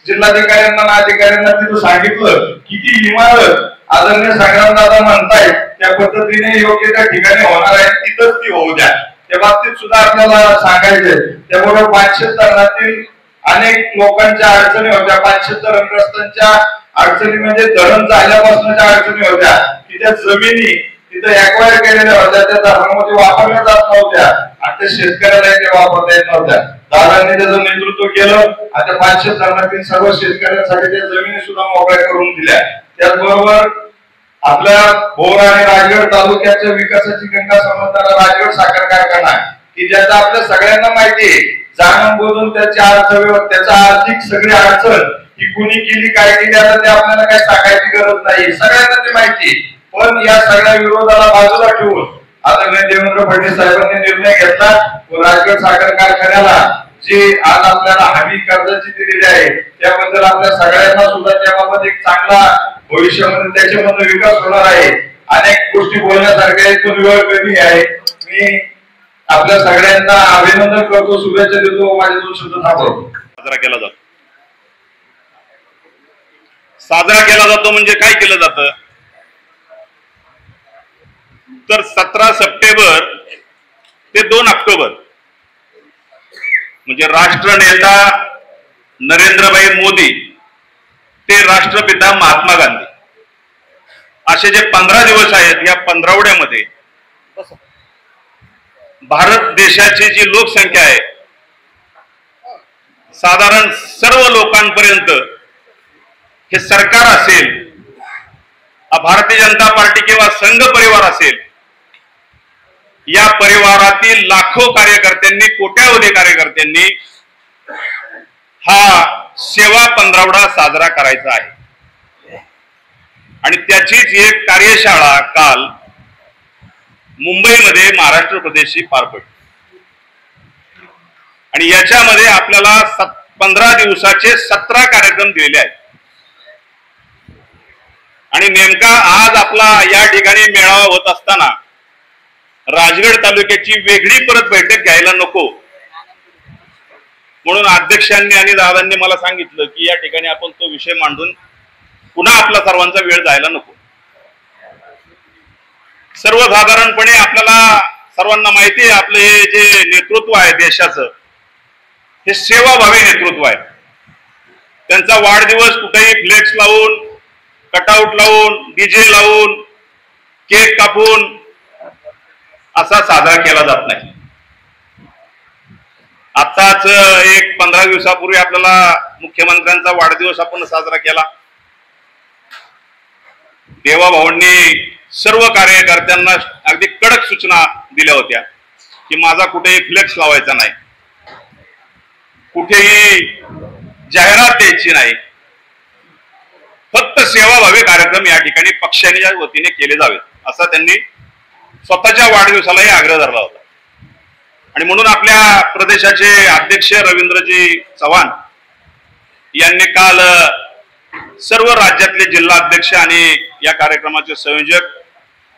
जिल्हाधिकाऱ्यांना आणि अधिकाऱ्यांना तिथं सांगितलं की ती इमारत आदरणीय संग्रामदादा म्हणतायत त्या पद्धतीने योग्य त्या ठिकाणी होणार आहे, तिथंच ती होऊ द्या. त्या बाबतीत सुद्धा आपल्याला सांगायचंय. त्याबरोबर 500 धरणातील अनेक लोकांच्या अडचणी होत्या. 500 धरणग्रस्तांच्या अडचणी म्हणजे धरण झाल्यापासूनच्या अडचणी होत्या की त्या जमिनी तिथे एक्वायर केलेल्या होत्या, त्या धरणामध्ये वापरल्या जात नव्हत्या आणि त्या शेतकऱ्याला ते वापरता येत नव्हत्या. दादांनी त्याचं नेतृत्व केलं आणि त्या 500 धरणातील सर्व शेतकऱ्यांसाठी त्या जमिनी सुद्धा मोकळ्या करून दिल्या. त्याचबरोबर आपल्या भोर आणि राजगड तालुक्याच्या विकासाची गंगा समजणारा राजगड साखर कारखाना आहे की ज्याचा आपल्या सगळ्यांना माहिती आहे, जाणून बोलून त्याची त्याचा आर्थिक सगळी अडचण ही कुणी केली, काय केली, आता ते आपल्याला काय सांगायची गरज नाही, सगळ्यांना ते माहिती. पण या सगळ्या विरोधाला बाजूला ठेवून आदरणीय देवेंद्र फडणवीस साहेबांनी निर्णय घेतला व राजगड साखर कारखान्याला जे आज आपल्याला हमी कर्जाची दिलेली आहे त्याबद्दल आपल्या सगळ्यांना सुद्धा त्याबाबत एक चांगला भविष्यामध्ये त्याच्यामध्ये विकास होणार आहे. अनेक गोष्टी बोलण्यासारख्या पण वेळ कमी आहे. मी आपल्या सगळ्यांना अभिनंदन करतो, शुभेच्छा देतो. माझे 2 शब्द थांबवतो. साजरा केला जातो म्हणजे काय केलं जातं तर 17 सप्टेंबर ते 2 ऑक्टोबर म्हणजे राष्ट्रनेता नरेंद्रभाई मोदी ते राष्ट्रपिता महात्मा गांधी असे जे 15 दिवस आहेत, या 15वड्यामध्ये भारत देशाची जी लोकसंख्या आहे साधारण सर्व लोकांपर्यंत हे सरकार असेल, भारतीय जनता पार्टी किंवा संघ परिवार असेल, या परिवारातील लाखो कार्यकर्त्यांनी, कोट्यावधी कार्यकर्त्यांनी हा सेवा 15वडा साजरा करायचा आहे. आणि त्याचीच एक कार्यशाळा काल मुंबईमध्ये महाराष्ट्र प्रदेशची पार पडली आणि याच्यामध्ये आपल्याला 15 दिवसाचे 17 कार्यक्रम दिलेले आहेत. आणि नेमका आज आपला या ठिकाणी मेळावा होत असताना राजगड तालुक्याची वेगळी परत बैठक घ्यायला नको म्हणून अध्यक्षांनी आणि दादांनी मला सांगितलं की या ठिकाणी आपण तो विषय मांडून पुन्हा आपला सर्वांचा वेळ जायला नको. सर्वसाधारणपणे आपल्याला सर्वांना माहिती आहे आपलं हे जे नेतृत्व आहे देशाचं हे सेवाभावी नेतृत्व आहे. त्यांचा वाढदिवस कुठेही फ्लेक्स लावून, कटआउट लावून, डीजे लावून, केक कापून असा साजरा केला जात नाही. आताच एक 15 दिवसापूर्वी आपल्याला मुख्यमंत्र्यांचा वाढदिवस आपण साजरा केला. देवाभाऊंनी सर्व कार्यकर्त्यांना अगदी कडक सूचना दिल्या होत्या की माझा कुठेही फ्लेक्स लावायचा नाही, कुठेही जाहिरात द्यायची नाही, फक्त सेवाभावी कार्यक्रम या ठिकाणी पक्षाच्या वतीने केले जावेत असा त्यांनी स्वतःच्या वाढदिवसालाही आग्रह धरला होता. आणि म्हणून आपल्या प्रदेशाचे अध्यक्ष रवींद्रजी चव्हाण यांनी काल सर्व राज्यातले जिल्हा अध्यक्ष आणि या कार्यक्रमाचे संयोजक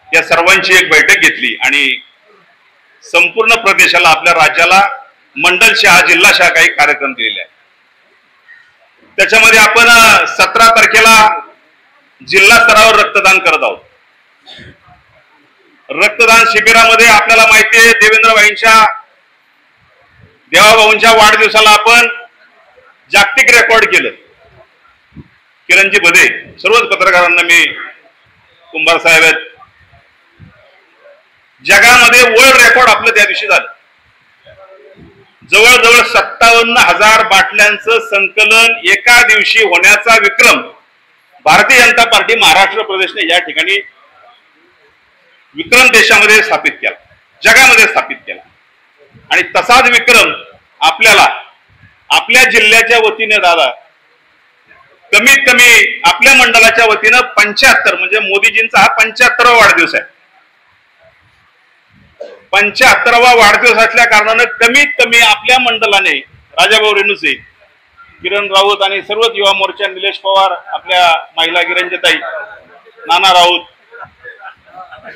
या सर्वांची एक बैठक घेतली आणि संपूर्ण प्रदेशाला, आपल्या राज्याला मंडल शहा, जिल्हा शहा काही कार्यक्रम दिलेले आहेत. त्याच्यामध्ये आपण 17 तारखेला जिल्हा स्तरावर रक्तदान करत आहोत. रक्तदान शिबिरामध्ये आपल्याला माहिती आहे देवाभाऊंच्या वाढदिवसाला आपण जागतिक रेकॉर्ड केलं. किरणजी बदे, सर्वच पत्रकारांना मी, कुंभार साहेब आहेत, जगामध्ये वर्ल्ड रेकॉर्ड आपलं त्या दिवशी झालं. जवळजवळ 57,000 बाटल्यांचं संकलन एका दिवशी होण्याचा विक्रम भारतीय जनता पार्टी महाराष्ट्र प्रदेशने या ठिकाणी विक्रम देशामध्ये स्थापित केला, जगामध्ये स्थापित केला. आणि तसाच विक्रम आपल्याला आपल्या जिल्ह्याच्या वतीने दादा कमीत कमी आपल्या मंडळाच्या वतीनं 75 म्हणजे मोदीजींचा हा 75वा वाढदिवस आहे. 75वा वाढदिवस असल्या कारणानं कमीत कमी आपल्या मंडळाने राजाभाऊ रेणुसे, किरण राऊत आणि सर्वच युवा मोर्चा, निलेश पवार, आपल्या महिला गिरंजताई, नाना राऊत,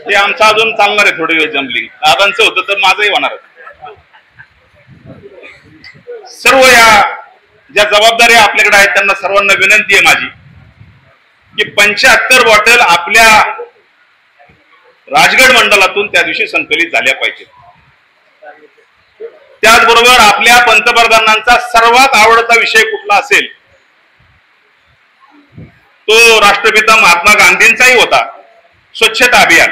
हे आमचं अजून चालणार आहे थोडे वेळ जमली. दादांचं होतं तर माझंही होणार. सर्व या ज्या जबाबदाऱ्या आपल्याकडे आहेत त्यांना सर्वांना विनंती आहे माझी की 75 बॉटल आपल्या राजगड मंडळातून त्या दिवशी संकलित झाल्या पाहिजेत. त्याचबरोबर आपल्या पंतप्रधानांचा सर्वात आवडता विषय कुठला असेल तो राष्ट्रपिता महात्मा गांधींचाही होता, स्वच्छता अभियान.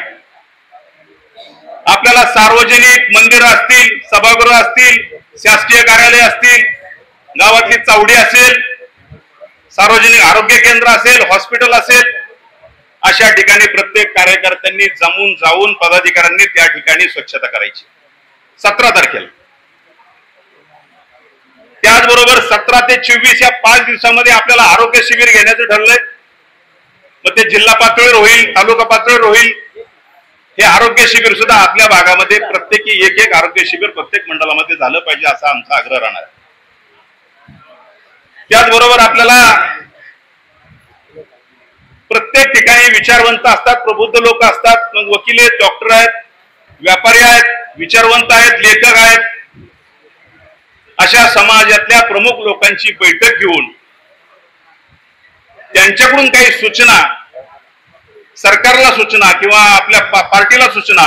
आपल्याला सार्वजनिक मंदिरं असतील, सभागृह असतील, शासकीय कार्यालय असतील, गावातली चावडी असेल, सार्वजनिक आरोग्य केंद्र असेल, हॉस्पिटल असेल, अशा ठिकाणी प्रत्येक कार्यकर्त्यांनी जमून जाऊन पदाधिकाऱ्यांनी त्या ठिकाणी स्वच्छता करायची 17 तारखेला. त्याचबरोबर 17 ते 24 या 5 दिवसामध्ये आपल्याला आरोग्य शिबिर घेण्याचं ठरलंय. मग ते जिल्हा पातळीवर होईल, तालुका पातळीवर होईल. हे आरोग्य शिबिर सुद्धा आपल्या भागामध्ये प्रत्येकी एक आरोग्य शिबिर प्रत्येक मंडळामध्ये झालं पाहिजे असा आमचा आग्रह राहणार. त्याचबरोबर आपल्याला प्रत्येक ठिकाणी विचारवंत असतात, प्रबुद्ध लोक असतात, मग वकील आहेत, डॉक्टर आहेत, व्यापारी आहेत, विचारवंत आहेत, लेखक आहेत, अशा समाजातल्या प्रमुख लोकांची बैठक घेऊन त्यांच्याकडून काही सूचना, सरकारला सूचना किंवा आपल्या पार्टीला सूचना,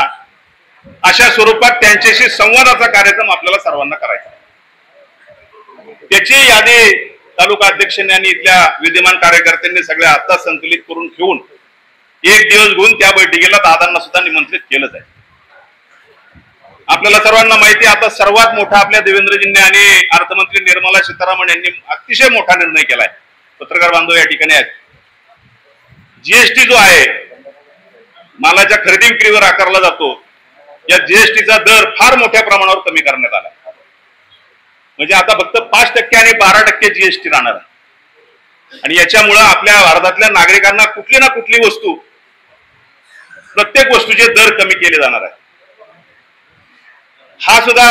अशा स्वरूपात त्यांच्याशी संवादाचा कार्यक्रम आपल्याला सर्वांना करायचा. त्याची यादी तालुका अध्यक्षांनी आणि इथल्या विद्यमान कार्यकर्त्यांनी सगळ्या आता संकलित करून ठेवून एक दिवस घेऊन त्या बैठकीला दादांना सुद्धा निमंत्रित केलं जाईल. आपल्याला सर्वांना माहिती आहे, आता सर्वात मोठा आपल्या देवेंद्रजींनी आणि अर्थमंत्री निर्मला सीतारामन यांनी अतिशय मोठा निर्णय केलाय. पत्रकार बांधव या ठिकाणी आहेत. जीएसटी जो आहे, मालाच्या खरेदी विक्रीवर आकारला जातो, या जीएसटीचा दर फार मोठ्या प्रमाणावर कमी करण्यात आला. म्हणजे आता फक्त 5% आणि 12% जीएसटी राहणार आहे. आणि याच्यामुळं आपल्या भारतातल्या नागरिकांना कुठली ना कुठली वस्तू, प्रत्येक वस्तूचे दर कमी केले जाणार आहे. हा सुद्धा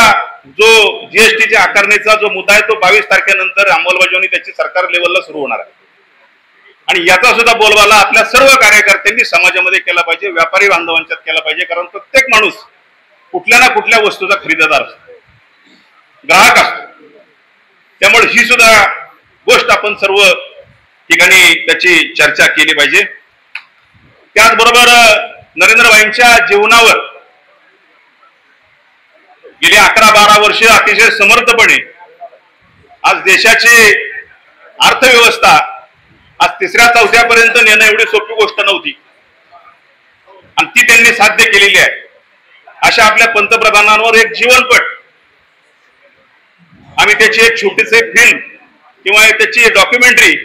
जो जीएसटीच्या आकारणीचा जो मुद्दा आहे तो 22 तारखेनंतर अंमलबजावणी त्याची सरकार लेवलला सुरू होणार आहे. आणि याचा सुद्धा बोलबाला आपल्या सर्व कार्यकर्त्यांनी समाजामध्ये केला पाहिजे, व्यापारी बांधवांच्यात केला पाहिजे. कारण प्रत्येक माणूस कुठल्या ना कुठल्या वस्तूचा खरेदीदार असतो, ग्राहक असतो. त्यामुळे ही सुद्धा गोष्ट आपण सर्व ठिकाणी त्याची चर्चा केली पाहिजे. त्याचबरोबर नरेंद्रभाईंच्या जीवनावर गेली 11-12 वर्ष अतिशय समर्थपणे आज देशाची अर्थव्यवस्था आज 3ऱ्या-4थ्या पर्यंत नेणं एवढी सोपी गोष्ट नव्हती आणि ती त्यांनी साध्य केलेली आहे. अशा आपल्या पंतप्रधानांवर एक जीवनपट, आम्ही त्याची एक छोटीशी फिल्म किंवा त्याची डॉक्युमेंटरी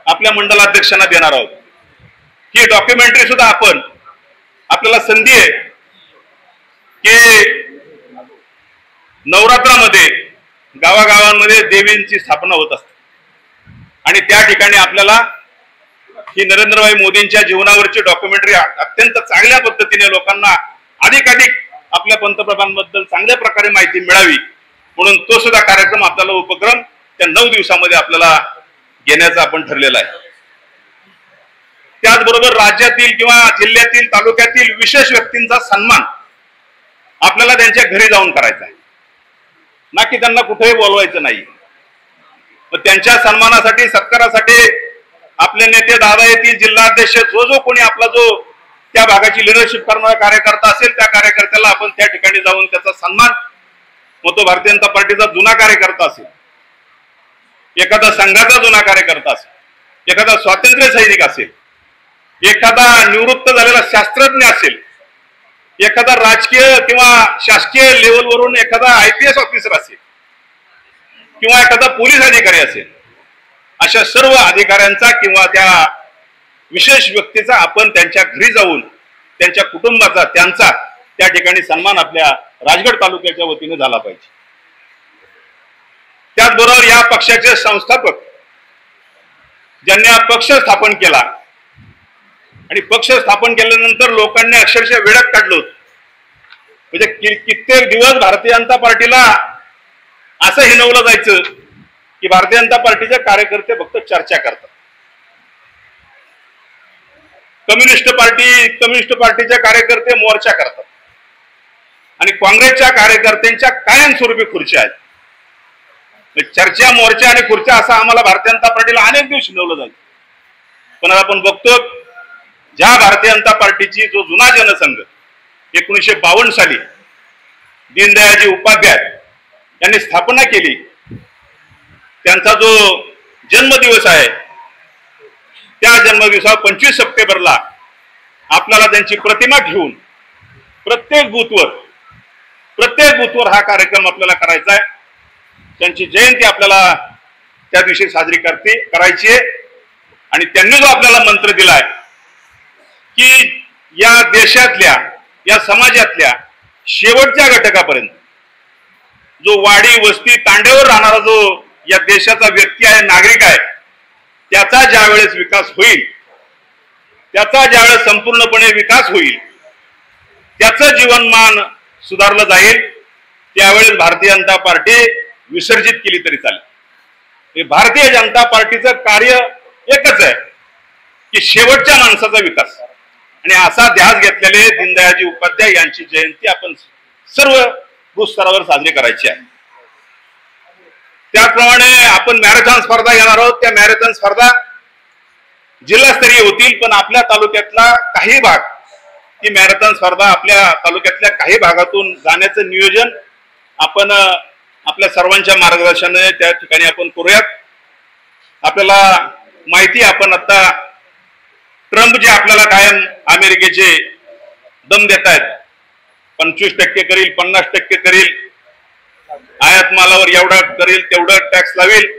आपल्या मंडलाध्यक्षांना देणार आहोत. ही डॉक्युमेंटरी सुद्धा आपल्याला संधी आहे की नवरात्रामध्ये गावागावांमध्ये देवींची स्थापना होत असते आणि त्या ठिकाणी आपल्याला ही नरेंद्रभाई मोदींच्या जीवनावरची डॉक्युमेंटरी अत्यंत चांगल्या पद्धतीने लोकांना अधिकाधिक आपल्या पंतप्रधानांबद्दल चांगल्या प्रकारे माहिती मिळावी म्हणून तो सुद्धा कार्यक्रम आपल्याला उपक्रम त्या 9 दिवसामध्ये आपल्याला घेण्याचा आपण ठरलेला आहे. त्याचबरोबर राज्यातील किंवा जिल्ह्यातील तालुक्यातील विशेष व्यक्तींचा सन्मान आपल्याला त्यांच्या घरी जाऊन करायचा आहे, ना की त्यांना कुठेही बोलवायचं नाही. त्यांच्या सन्मानासाठी, सत्कारासाठी आपले नेते दादा येतील, जिल्हाध्यक्ष, जो कोणी आपला जो त्या भागाची लिडरशिप करणारा कार्यकर्ता असेल त्या कार्यकर्त्याला आपण त्या ठिकाणी जाऊन त्याचा सन्मान, मग तो भारतीय जनता पार्टीचा जुना कार्यकर्ता असेल, एखादा संघाचा जुना कार्यकर्ता असेल, एखादा स्वातंत्र्य सैनिक असेल, एखादा निवृत्त झालेला शास्त्रज्ञ असेल, एखादा राजकीय किंवा शासकीय लेवलवरून एखादा IPS ऑफिसर असेल किंवा एखादा पोलीस अधिकारी असेल, अशा सर्व अधिकाऱ्यांचा किंवा त्या विशेष व्यक्तीचा आपण त्यांच्या घरी जाऊन त्यांच्या कुटुंबाचा, त्यांचा त्या ठिकाणी सन्मान आपल्या राजगड तालुक्याच्या वतीने झाला पाहिजे. त्याचबरोबर या पक्षाचे संस्थापक ज्यांनी हा पक्ष स्थापन केला आणि पक्ष स्थापन केल्यानंतर लोकांनी अक्षरशः वेळात काढलं, म्हणजे कित्येक दिवस भारतीय जनता पार्टीला असं हिणवलं जायचं की भारतीय जनता पार्टीचे कार्यकर्ते फक्त चर्चा करतात, कम्युनिस्ट पार्टीचे कार्यकर्ते मोर्चा करतात आणि काँग्रेसच्या कार्यकर्त्यांच्या कायमस्वरूपी खुर्च्या आहेत. चर्चा, मोर्चा आणि खुर्च्या असं आम्हाला भारतीय जनता पार्टीला अनेक दिवस हिणवलं जायचं. पण आपण बघतो ज्या भारतीय जनता पार्टीची जो जुना जनसंघ 1952 साली दीनदयाळजी उपाध्याय यांनी स्थापना केली, त्यांचा जो जन्मदिवस आहे त्या जन्मदिवसावर 25 सप्टेंबरला आपल्याला त्यांची प्रतिमा ठेवून प्रत्येक बूथवर हा कार्यक्रम आपल्याला करायचा आहे. त्यांची जयंती आपल्याला त्या दिवशी साजरी करायची आहे आणि त्यांनी जो आपल्याला मंत्र दिलाय की या देशातल्या, या समाजातल्या शेवटच्या घटकापर्यंत जो वाडी वस्ती तांड्यावर राहणारा जो या देशाचा व्यक्ती आहे, नागरिक आहे, त्याचा ज्या वेळेस विकास होईल, त्याचा ज्यावेळेस संपूर्णपणे विकास होईल, त्याचं जीवनमान सुधारलं जाईल, त्यावेळेस भारतीय जनता पार्टी विसर्जित केली तरी चालेल. भारतीय जनता पार्टीचं कार्य एकच आहे की शेवटच्या माणसाचा विकास. आणि असा ध्यास घेतलेले दीनदयाळजी उपाध्याय यांची जयंती आपण सर्व भूस्तरावर साजरी करायची आहे. त्याचप्रमाणे आपण मॅरेथॉन स्पर्धा घेणार आहोत. त्या मॅरेथॉन स्पर्धा जिल्हास्तरीय होतील, पण आपल्या तालुक्यातला काही भाग, ती मॅरेथॉन स्पर्धा आपल्या तालुक्यातल्या काही भागातून जाण्याचं नियोजन आपण आपल्या सर्वांच्या मार्गदर्शनाने त्या ठिकाणी आपण करूयात. आपल्याला माहिती, आपण आता ट्रम्प जे आपल्याला कायम अमेरिकेचे दम देत आहेत, 25% करील, 50% करील, आयात मालावर एवढा करील, तेवढं टॅक्स लावेल.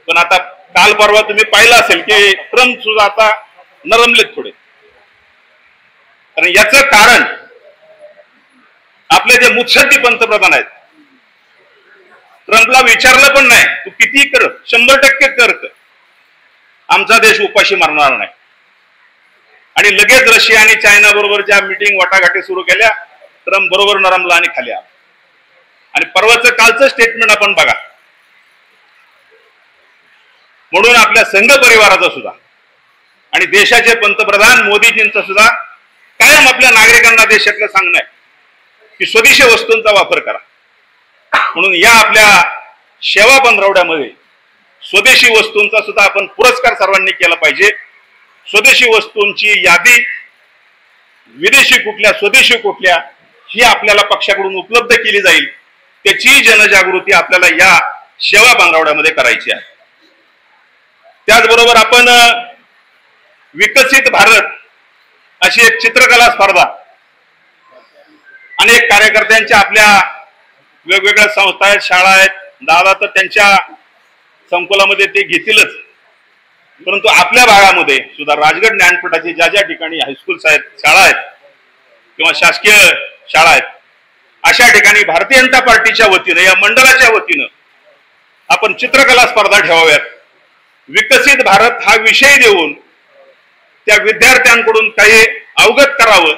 पण आता काल परवा तुम्ही पाहिलं असेल की ट्रम्प सुद्धा आता नरमलेत थोडे. कारण याचं कारण आपले जे मुत्सद्दी पंतप्रधान आहेत, ट्रम्पला विचारलं पण नाही तू किती कर, 100% कर, आमचा देश उपाशी मारणार नाही. आणि लगेच रशिया आणि चायना बरोबर ज्या मीटिंग वाटाघाटी सुरू केल्या, ट्रम्प बरोबर नरमला आणि खाली आला. आणि परवाचं कालचं स्टेटमेंट आपण बघा. म्हणून आपल्या संघ परिवाराचा सुद्धा आणि देशाचे पंतप्रधान मोदीजींचा सुद्धा कायम आपल्या नागरिकांना देशातलं सांगणं आहे की स्वदेशी वस्तूंचा वापर करा. म्हणून या आपल्या सेवा पंधरवड्यामध्ये स्वदेशी वस्तूंचा सुद्धा आपण पुरस्कार सर्वांनी केला पाहिजे. स्वदेशी वस्तूंची यादी विदेशी कुठल्या, स्वदेशी कुठल्या, ही आपल्याला पक्षाकडून उपलब्ध केली जाईल. त्याची जनजागृती आपल्याला या सेवा पंधरवड्यामध्ये करायची आहे. त्याचबरोबर आपण विकसित भारत अशी एक चित्रकला स्पर्धा अनेक कार्यकर्त्यांच्या आपल्या वेगवेगळ्या संस्था आहेत, शाळा आहेत, दादा तर त्यांच्या संकुलामध्ये ते घेतीलच. परंतु आपल्या भागामध्ये सुद्धा राजगड ज्ञानपीठाची ज्या ज्या ठिकाणी हायस्कूल्स आहेत, शाळा आहेत किंवा शासकीय शाळा आहेत, अशा ठिकाणी भारतीय जनता पार्टीच्या वतीनं, या मंडळाच्या वतीनं आपण चित्रकला स्पर्धा ठेवाव्यात. विकसित भारत हा विषय देऊन त्या विद्यार्थ्यांकडून काही अवगत करावं,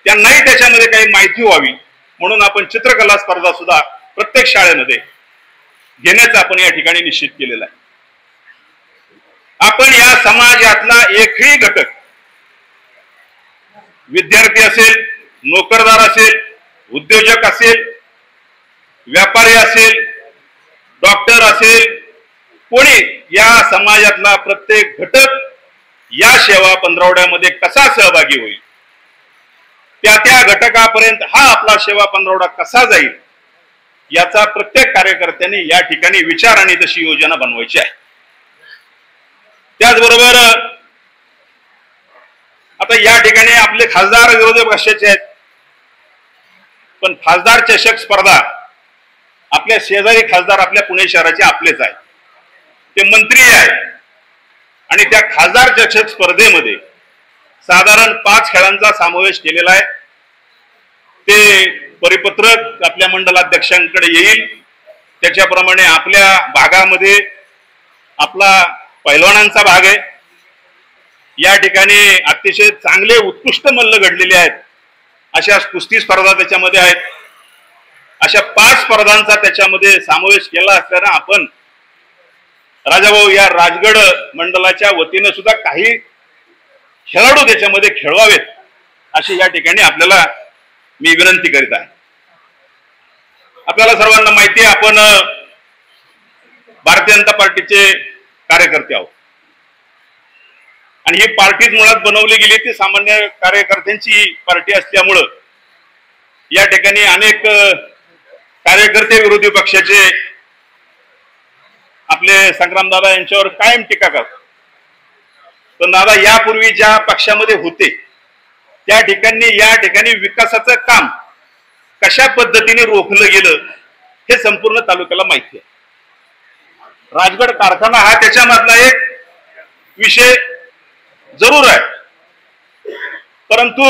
त्यांनाही त्याच्यामध्ये काही माहिती व्हावी, म्हणून आपण चित्रकला स्पर्धा सुद्धा प्रत्येक शाळेमध्ये घेण्याचं आपण या ठिकाणी निश्चित केलेलं आहे. आपण या समाजातला एकही घटक, विद्यार्थी असेल, नोकरदार असेल, उद्योजक असेल, व्यापारी असेल, डॉक्टर असेल, कोणी, या समाजातला प्रत्येक घटक या सेवा पंधरवड्यामध्ये कसा सहभागी होईल, त्या घटकापर्यंत हा आपला सेवा पंधरवडा कसा जाईल, याचा प्रत्येक कार्यकर्त्यांनी या ठिकाणी विचार आणि तशी योजना बनवायची आहे. त्याचबरोबर आता या ठिकाणी आपले खासदार विरोधी पक्षाचे आहेत, पण खासदार चषक स्पर्धा आपल्या शेजारी खासदार आपल्या पुणे शहराचे आपलेच आहेत, ते मंत्री आहेत. आणि त्या खासदार चषक स्पर्धेमध्ये साधारण 5 खेळांचा समावेश केलेला आहे. ते परिपत्रक आपल्या मंडलाध्यक्षांकडे येईल. त्याच्याप्रमाणे आपल्या भागामध्ये आपला पैलवानांचा भाग आहे. या ठिकाणी अतिशय चांगले उत्कृष्ट मल्ल घडलेले आहेत. अशा कुस्ती स्पर्धा त्याच्यामध्ये आहेत. अशा 5 स्पर्धांचा त्याच्यामध्ये समावेश केला असल्यानं आपण राजाभाऊ या राजगड मंडलाच्या वतीने सुद्धा काही खेळाडू त्याच्यामध्ये खेळवावेत, अशी या ठिकाणी आपल्याला मी विनंती करीत आहे. आपल्याला सर्वांना माहिती आहे, आपण भारतीय जनता पार्टीचे कार्यकर्ते आहोत आणि ही पार्टी मुळात बनवली गेली ती सामान्य कार्यकर्त्यांची पार्टी असल्यामुळं या ठिकाणी अनेक कार्यकर्ते विरोधी पक्षाचे आपले संग्रामदादा यांच्यावर कायम टीका करतात. पण दादा यापूर्वी ज्या पक्षामध्ये होते त्या ठिकाणी या ठिकाणी विकासाचं काम कशा पद्धतीने रोखलं गेलं हे संपूर्ण तालुक्याला माहिती आहे. राजगड कारखाना हा त्याच्यामधला एक विषय जरूर आहे, परंतु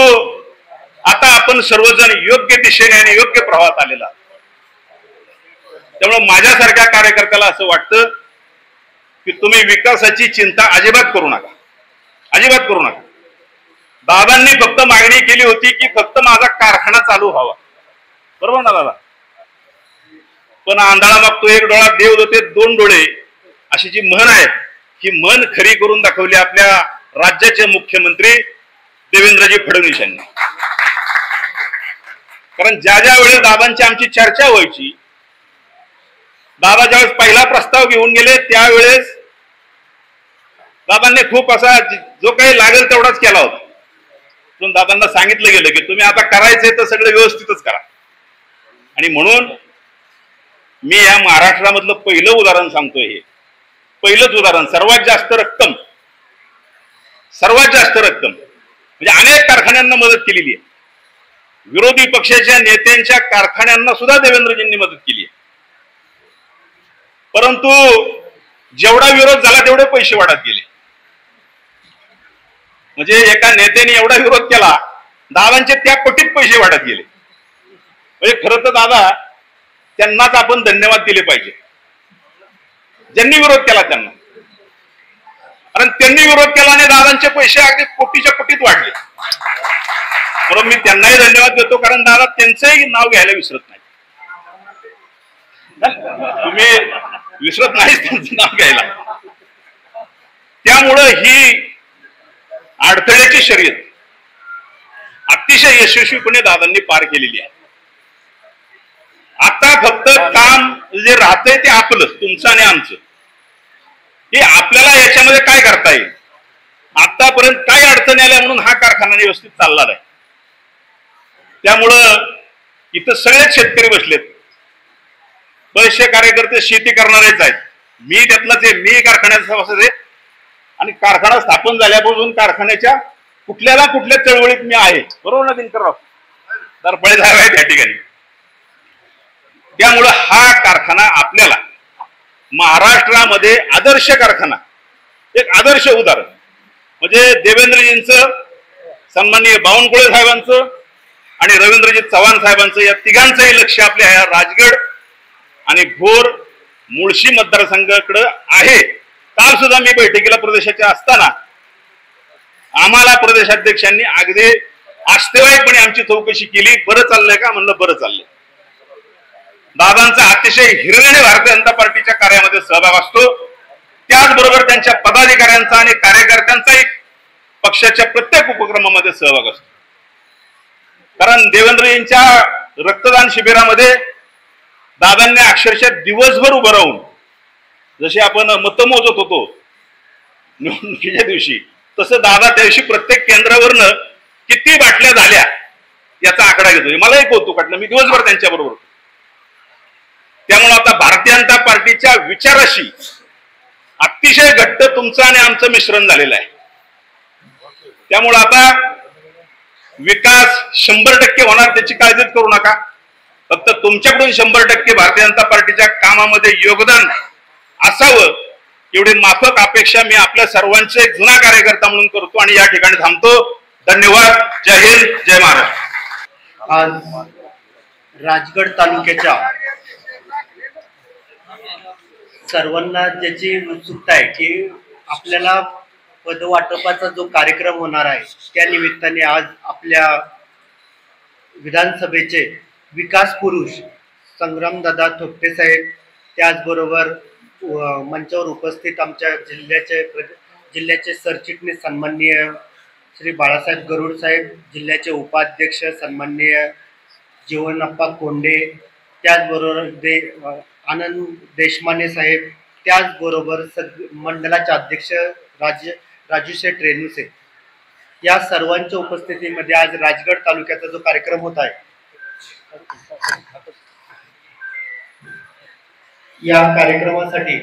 आता आपण सर्वजण योग्य दिशेने आणि योग्य प्रवाहात आलेला. त्यामुळे माझ्यासारख्या कार्यकर्त्याला असं वाटतं की तुम्ही विकासाची चिंता अजिबात करू नका, अजिबात करू नका. दादांनी फक्त मागणी केली होती की फक्त माझा कारखाना चालू व्हावा, बरोबर ना दादा? पण आंधळा मागतो एक डोळा देव देते दोन डोळे, अशी जी म्हण आहे ही म्हण खरी करून दाखवली आपल्या राज्याचे मुख्यमंत्री देवेंद्रजी फडणवीस यांनी. कारण ज्या ज्या वेळेस दादांची आमची चर्चा व्हायची, दादा ज्यावेळेस पहिला प्रस्ताव घेऊन गेले त्यावेळेस दादांनी खूप असा जो काही लागेल तेवढाच केला होता. पण दादांना सांगितलं गेलं की तुम्ही आता करायचंय तर सगळं व्यवस्थितच करा. आणि म्हणून मी या महाराष्ट्रामधलं पहिलं उदाहरण सांगतोय. हे पहिलंच उदाहरण, सर्वात जास्त रक्कम म्हणजे अनेक कारखान्यांना मदत केलेली आहे. विरोधी पक्षाच्या नेत्यांच्या कारखान्यांना सुद्धा देवेंद्रजींनी मदत केली आहे. परंतु जेवढा विरोध झाला तेवढे पैसे वाढत गेले. म्हणजे एका नेत्याने एवढा विरोध केला, दादांचे त्या पटीत पैसे वाढत गेले. म्हणजे खरं तर दादा त्यांनाच आपण धन्यवाद दिले पाहिजे, ज्यांनी विरोध केला त्यांना. कारण त्यांनी विरोध केला आणि दादांचे पैसे अगदी कोटीच्या कोटीत वाढले. म्हणून मी त्यांनाही धन्यवाद देतो, कारण दादा त्यांचंही नाव घ्यायला विसरत नाही. तुम्ही विसरत नाहीच त्यांचं नाव घ्यायला. त्यामुळं ही अडथळ्याची शर्यत अतिशय यशस्वीपणे दादांनी पार केलेली आहे. आता फक्त काम जे राहतंय ते आपलं, तुमचं आणि आमचं, हे आपल्याला याच्यामध्ये काय करता येईल. आतापर्यंत काय अडचणी आल्या म्हणून हा कारखाना व्यवस्थित चालला नाही. त्यामुळं इथं सगळेच शेतकरी बसलेत, बरेचसे कार्यकर्ते शेती करणारेच आहेत. मी त्यातलाच आहे, मी कारखान्याचा सभासद आहे आणि कारखाना स्थापन झाल्यापासून कारखान्याच्या कुठल्या चळवळीत मी आहे, बरोबर ना दिनकरराव? दरपळे साहेब आहेत त्या ठिकाणी. त्यामुळं हा कारखाना आपल्याला महाराष्ट्रामध्ये आदर्श कारखाना, एक आदर्श उदाहरण म्हणजे देवेंद्रजींचं, सन्माननीय बावनकुळे साहेबांचं आणि रवींद्रजी चव्हाण साहेबांचं, या तिघांचंही लक्ष आपल्या ह्या राजगड आणि भोर मुळशी मतदारसंघाकडे आहे. काल सुद्धा मी बैठकीला प्रदेशाच्या असताना आम्हाला प्रदेशाध्यक्षांनी अगदी आस्थेवाईकपणे आमची चौकशी केली. बरं चाललंय का? म्हणलं बरं चाललंय. दादांचा अतिशय हिरव्याने भारतीय जनता पार्टीच्या कार्यामध्ये सहभाग असतो. त्याचबरोबर त्यांच्या पदाधिकाऱ्यांचा आणि कार्यकर्त्यांचाही पक्षाच्या प्रत्येक उपक्रमामध्ये सहभाग असतो. कारण देवेंद्रजींच्या रक्तदान शिबिरामध्ये दादांनी अक्षरशः दिवसभर उभं राहून, जसे आपण मतं मोजत होतो निवडणुकीच्या दिवशी, तसं दादा त्या दिवशी प्रत्येक केंद्रावरनं किती बाटल्या झाल्या याचा आकडा घेतो. मलाही कौतुक वाटलं, मी दिवसभर त्यांच्या बरोबर होतो. त्यामुळे आता भारतीय जनता पार्टीच्या विचाराशी अतिशय घट्ट तुमचं आणि आमचं मिश्रण झालेलं आहे. त्यामुळे आता विकास 100% होणार, त्याची काळजीच करू नका. फक्त तुमच्याकडून 100% भारतीय जनता पार्टीच्या कामामध्ये योगदान असावं एवढी माफक अपेक्षा मी आपल्या सर्वांचे एक जुना कार्यकर्ता म्हणून करतो आणि या ठिकाणी थांबतो. धन्यवाद. जय हिंद, जय महाराष्ट्र. आज राजगड तालुक्याच्या सर्वांना ज्याची उत्सुकता आहे की आपल्याला पदवाटपाचा जो कार्यक्रम होणार आहे, त्या निमित्ताने आज आपल्या विधानसभेचे विकास पुरुष संग्रामदादा थोपटे साहेब, त्याचबरोबर मंचावर उपस्थित आमच्या जिल्ह्याचे सरचिटणीस सन्माननीय श्री बाळासाहेब गरुड साहेब, जिल्ह्याचे उपाध्यक्ष सन्माननीय जीवनप्पा कोंडे, त्याचबरोबर आनंद देशमाने साहेब, त्याचबरोबर मंडळाचे अध्यक्ष राजू शेठ रेणुसे, या सर्वांच्या उपस्थितीमध्ये आज राजगड तालुक्याचा जो कार्यक्रम होत आहे, या कार्यक्रमासाठी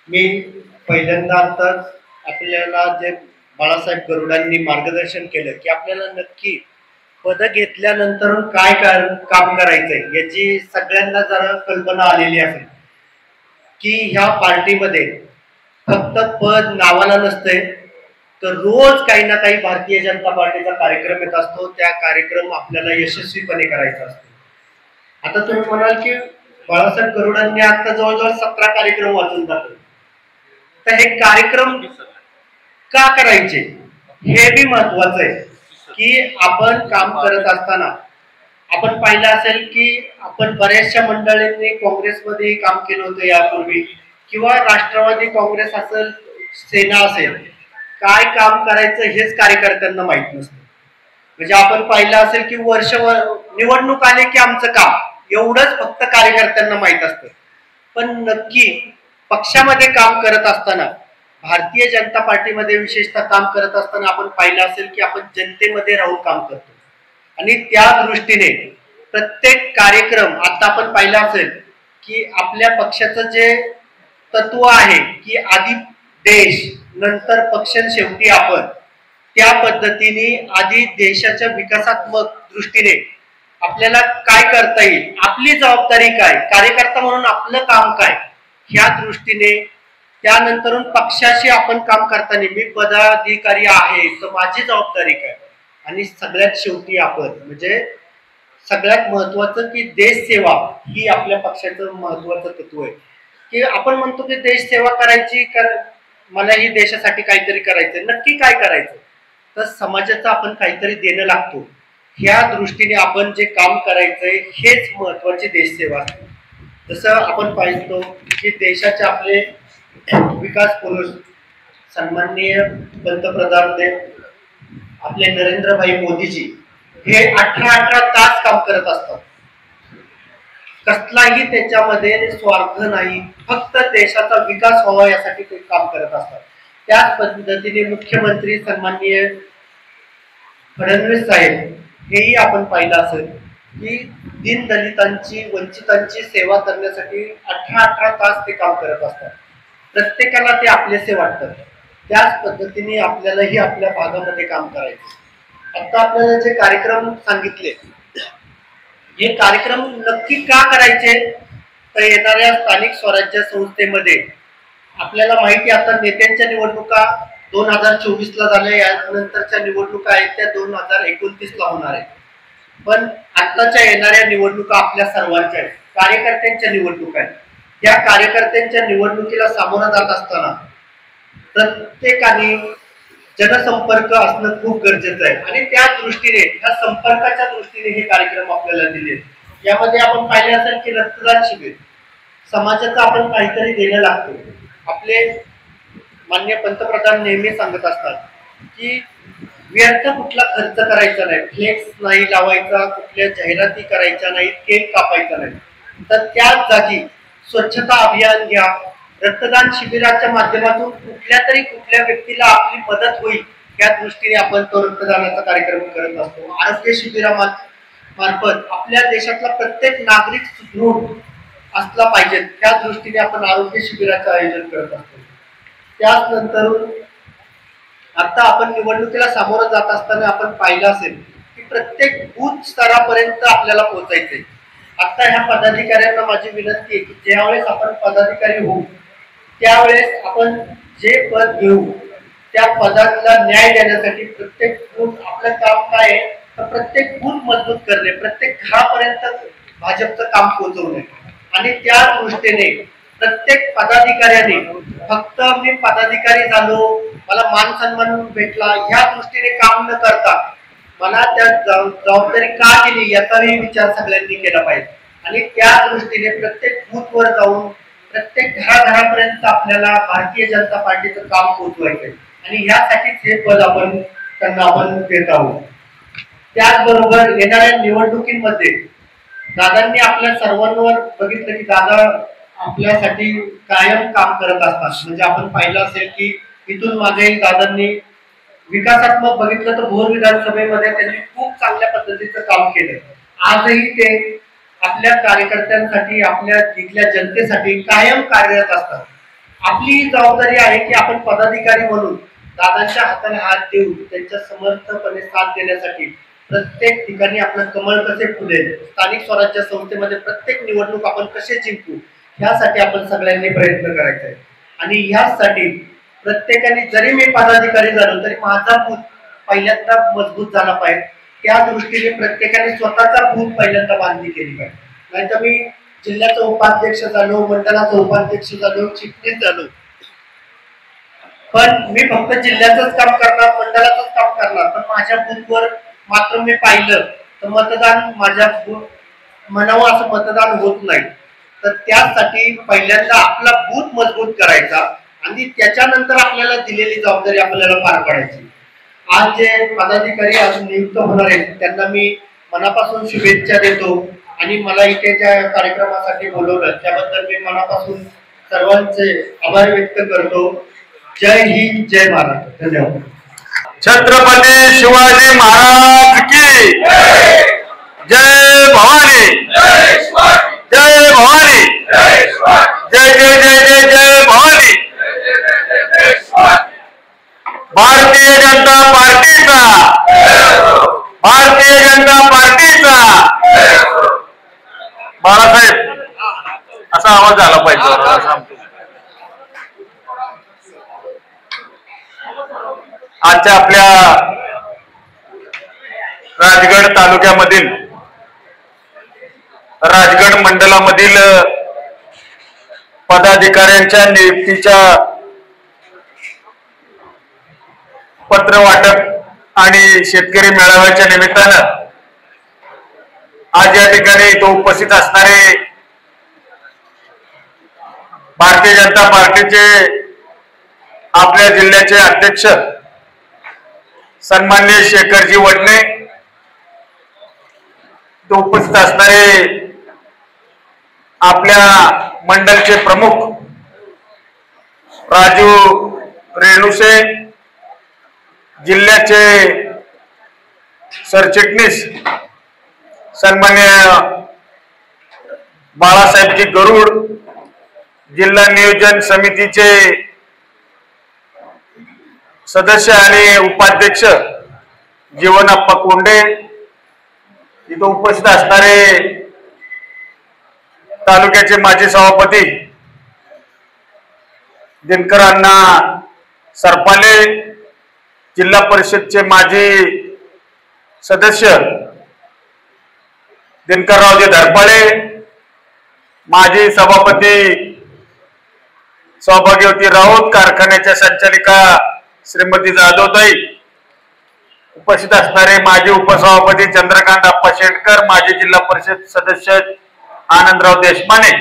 मी पहिल्यांदा आताच आपल्याला जे बाळासाहेब गरुडांनी मार्गदर्शन केलं की आपल्याला नक्की पद घेतल्यानंतर काय काम करायचंय याची सगळ्यांना जरा कल्पना आलेली असेल की ह्या पार्टीमध्ये फक्त पद नावाला नसते, तर रोज काही ना काही भारतीय जनता पार्टीचा कार्यक्रम येत असतो, त्या कार्यक्रम आपल्याला यशस्वीपणे करायचा असतो। आता तुम्ही म्हणाल की बाळासाहेब गरुडांनी आता जवळजवळ 17 कार्यक्रम वाचून टाकले, तर हे कार्यक्रम का करायचे हे बी महत्वाचं आहे की आपण काम करत असताना आपण पाहिलं असेल की आपण बऱ्याचशा मंडळींनी काँग्रेसमध्ये काम केलं होतं यापूर्वी, किंवा राष्ट्रवादी काँग्रेस असेल, सेना असेल, काय काम करायचं हेच कार्यकर्त्यांना माहित नसतं। म्हणजे आपण पाहिलं असेल की निवडणूक आले की आमचं काम एवढंच फक्त कार्यकर्त्यांना माहित असतं, पण नक्की पक्षामध्ये काम करत असताना, भारतीय जनता पार्टीमध्ये विशेषतः काम करत असताना आपण पाहिलं असेल की आपण जनतेमध्ये राहून काम करतो आणि त्या दृष्टीने प्रत्येक कार्यक्रम आता आपण पाहिलं असेल की आपल्या पक्षाचं जे तत्व आहे की आधी देश नंतर पक्ष शेवटी आपण, त्या पद्धतीने आधी देशाच्या विकासात्मक दृष्टीने आपल्याला काय करता येईल, आपली जबाबदारी काय, कार्यकर्ता म्हणून आपलं काम काय, ह्या दृष्टीने त्यानंतरून पक्षाशी आपण काम करताना मी पदाधिकारी आहे तर माझी जबाबदारी काय, आणि सगळ्यात शेवटी आपण म्हणजे सगळ्यात महत्वाचं की देश सेवा ही आपल्या पक्षाचं महत्वाचं तत्व आहे की आपण म्हणतो की देश सेवा करायची, मला ही देशासाठी काहीतरी करायचंय, नक्की काय करायचं, तर समाजाचं आपण काहीतरी देणं लागतो, ह्या दृष्टीने आपण जे काम करायचंय हेच महत्वाची देश सेवा असते। जसं आपण पाहितो की देशाचे आपले विकास पुरुष सन्माननीय पंतप्रधान आपले नरेंद्रभाई मोदीजी हे 18 तास काम करत असतात, कसलाही त्याच्यामध्ये स्वार्थ नाही, फक्त देशाचा विकास व्हावा यासाठी ते काम करत असतात। त्याच पद्धतीने मुख्यमंत्री सन्माननीय फडणवीस साहेब हेही आपण पाहिलं असेल की दीनदलितांची, वंचितांची सेवा करण्यासाठी 18 तास ते काम करत असतात, प्रत्येकाला ते आपलेसे वाटतात। त्याच पद्धतीने आपल्यालाही आपल्या भागामध्ये काम करायचं। आता आपल्याला जे कार्यक्रम सांगितले हे कार्यक्रम नक्की का करायचे, तर येणाऱ्या स्थानिक स्वराज्य संस्थेमध्ये आपल्याला माहिती आता नेत्यांच्या निवडणुका 2024 ला झाल्या, यानंतरच्या निवडणुका आहेत त्या 2029 ला होणार आहेत, पण आताच्या येणाऱ्या निवडणुका आपल्या सर्वांच्या आहेत, कार्यकर्त्यांच्या निवडणुका आहेत। या कार्यकर्त्यांच्या निवडणुकीला सामोरं जात असताना प्रत्येकाने जनसंपर्क असणं खूप गरजेचं आहे आणि त्या दृष्टीने, त्या संपर्काच्या दृष्टीने हे कार्यक्रम आपल्याला दिले। यामध्ये आपण पाहिले असेल की रक्तदान शिबिर, समाजाचं आपण काहीतरी देणं लागतो। आपले माननीय पंतप्रधान नेहमी सांगत असतात की व्यर्थ कुठला खर्च करायचा नाही, फ्लेक्स नाही लावायचा, कुठल्या जाहिराती करायच्या नाही, केक कापायचा नाही, तर त्याच जागी स्वच्छता अभियान घ्या, रक्तदान शिबिराच्या माध्यमातून कुठल्या व्यक्तीला आपली मदत होईल या दृष्टीने आपण तो रक्तदानाचा कार्यक्रम करत असतो। आरोग्य शिबिरामार्फत आपल्या देशातला प्रत्येक नागरिक सुदृढ असला पाहिजे, त्या दृष्टीने आपण आरोग्य शिबिराचं आयोजन करत असतो। त्याच नंतर आता आपण निवडणुकीला सामोरं जात असताना आपण पाहिलं असेल की प्रत्येक बूथ स्तरापर्यंत आपल्याला पोहोचायचंय। आता ह्या पदाधिकाऱ्यांना माझी विनंती आहे की ज्यावेळेस आपण पदाधिकारी होऊ त्यावेळेस आपण जे पद घेऊ त्या पदाला न्याय देण्यासाठी प्रत्येक बूथ, आपलं काम काय आहे तर प्रत्येक बूथ मजबूत करणे, प्रत्येक घरापर्यंत भाजपचं काम पोहोचवणे आणि त्या दृष्टीने प्रत्येक पदाधिकाऱ्याने फक्त मी पदाधिकारी झालो, मला मान सन्मान भेटला ह्या दृष्टीने काम न करता मला त्या जबाबदारी का दिली याचाही विचार सगळ्यांनी केला पाहिजे आणि त्या दृष्टीने प्रत्येक बूथवर जाऊन प्रत्येक घराघरापर्यंत आपल्याला भारतीय जनता पार्टीचं काम पोहोचवायचंय आणि यासाठीच हे पद त्यांना आपण देत आहोत। त्याचबरोबर येणाऱ्या निवडणुकीमध्ये दादांनी आपल्या सर्वांवर बघितलं की दादा आपल्यासाठी कायम काम करत असतात। म्हणजे आपण पाहिलं असेल की इथून मागे दादांनी विकासात्मक बघितलं तर भोर विधानसभेमध्ये त्यांनी खूप चांगल्या पद्धतीचं काम केलं। आजही ते आपल्या कार्यकर्त्यांसाठी, आपल्या तिथल्या जनतेसाठी कायम कार्यरत असतात। आपली जबाबदारी आहे की आपण पदाधिकारी म्हणून दादांच्या हाताने हात देऊन त्यांच्या समर्थपणे साथ देण्यासाठी प्रत्येक ठिकाणी आपलं कमळ कसे फुलेल, स्थानिक स्वराज्य संस्थेमध्ये प्रत्येक निवडणूक आपण कसे जिंकू ह्यासाठी आपण सगळ्यांनी प्रयत्न करायचा आहे आणि ह्यासाठी प्रत्येकाने, जरी मी पदाधिकारी झालो तरी माझा बूथ पहिल्यांदा मजबूत झाला पाहिजे, त्या दृष्टीने प्रत्येकाने स्वतःचा बूथ पहिल्यांदा बांधणी केली पाहिजे. नाहीतर मी जिल्ह्याचा उपाध्यक्ष झालो, मंडळाचा उपाध्यक्ष झालो, चिटणीस झालो, पण मी फक्त जिल्ह्याचंच काम करणार, मंडळाचंच काम करणार, पण माझ्या बूथवर मात्र मी पाहिलं तर मतदान माझ्या मनावर असं मतदान होत नाही. तर त्यासाठी पहिल्यांदा आपला बूथ मजबूत करायचा आणि त्याच्यानंतर आपल्याला दिलेली जबाबदारी आपल्याला पार पाडायची. आज जे पदाधिकारी आज नियुक्त होणार आहेत त्यांना मी मनापासून शुभेच्छा देतो आणि मला इथे ज्या कार्यक्रमासाठी बोलवलं त्याबद्दल मी मनापासून सर्वांचे आभार व्यक्त करतो. जय हिंद, जय महाराष्ट्र. धन्यवाद. छत्रपती शिवाजी महाराज की जय भवानी, जय भवानी, जय जय जय जय जय भवानी. भारतीय जनता पार्टीचा, भारतीय जनता पार्टीचा. बाळासाहेब असा आवाज झाला पाहिजे. आजच्या आपल्या राजगड तालुक्यामधील राजगड मंडलामधील पदाधिकाऱ्यांच्या नियुक्तीच्या पत्र वाटप आणि शेतकरी मेळाव्याच्या निमित्तानं आज या ठिकाणी इथं उपस्थित असणारे भारतीय जनता पार्टीचे आपल्या जिल्ह्याचे अध्यक्ष सन्माननीय शेखरजी वडणे, तो उपस्थित असणारे आपल्या मंडलचे प्रमुख राजू रेणुसे, जिल्ह्याचे सरचिटणीस सन्मान्य बाळासाहेबजी गरुड, जिल्हा नियोजन समितीचे सदस्य आणि उपाध्यक्ष जीवनाप्पा कोंडे, इथं उपस्थित असणारे तालुक्याचे माजी सभापती दिनकर अण्णा सरपाले, जिल्हा परिषदचे माजी सदस्य दिनकररावजी धरपाळे, माजी सभापती सौभाग्यवती राऊत, कारखान्याच्या संचालिका श्रीमती जाधवताई, उपस्थित असणारे माजी उपसभापती चंद्रकांत अप्पा शेटकर, माजी जिल्हा परिषद सदस्य आनंदराव देशमाने,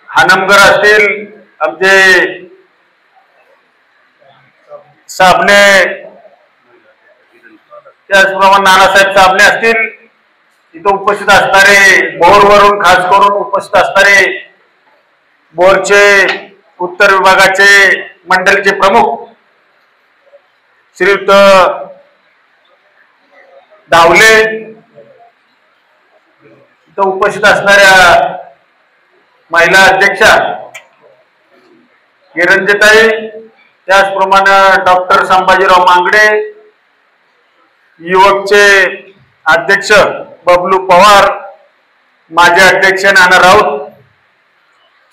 हानमगर असतील, आमचे साबणे, त्याचप्रमाणे नानासाहेब साबणे असतील, इथं उपस्थित असणारे बोरवरून खास करून उपस्थित असणारे बोरचे उत्तर विभागाचे मंडळचे प्रमुख श्रीयुत धावले, इथं उपस्थित असणाऱ्या महिला अध्यक्षा किरणजीताई, त्याचप्रमाणे डॉक्टर संभाजीराव मांगडे, युवकचे अध्यक्ष बबलू पवार, माजी अध्यक्ष नाना राऊत,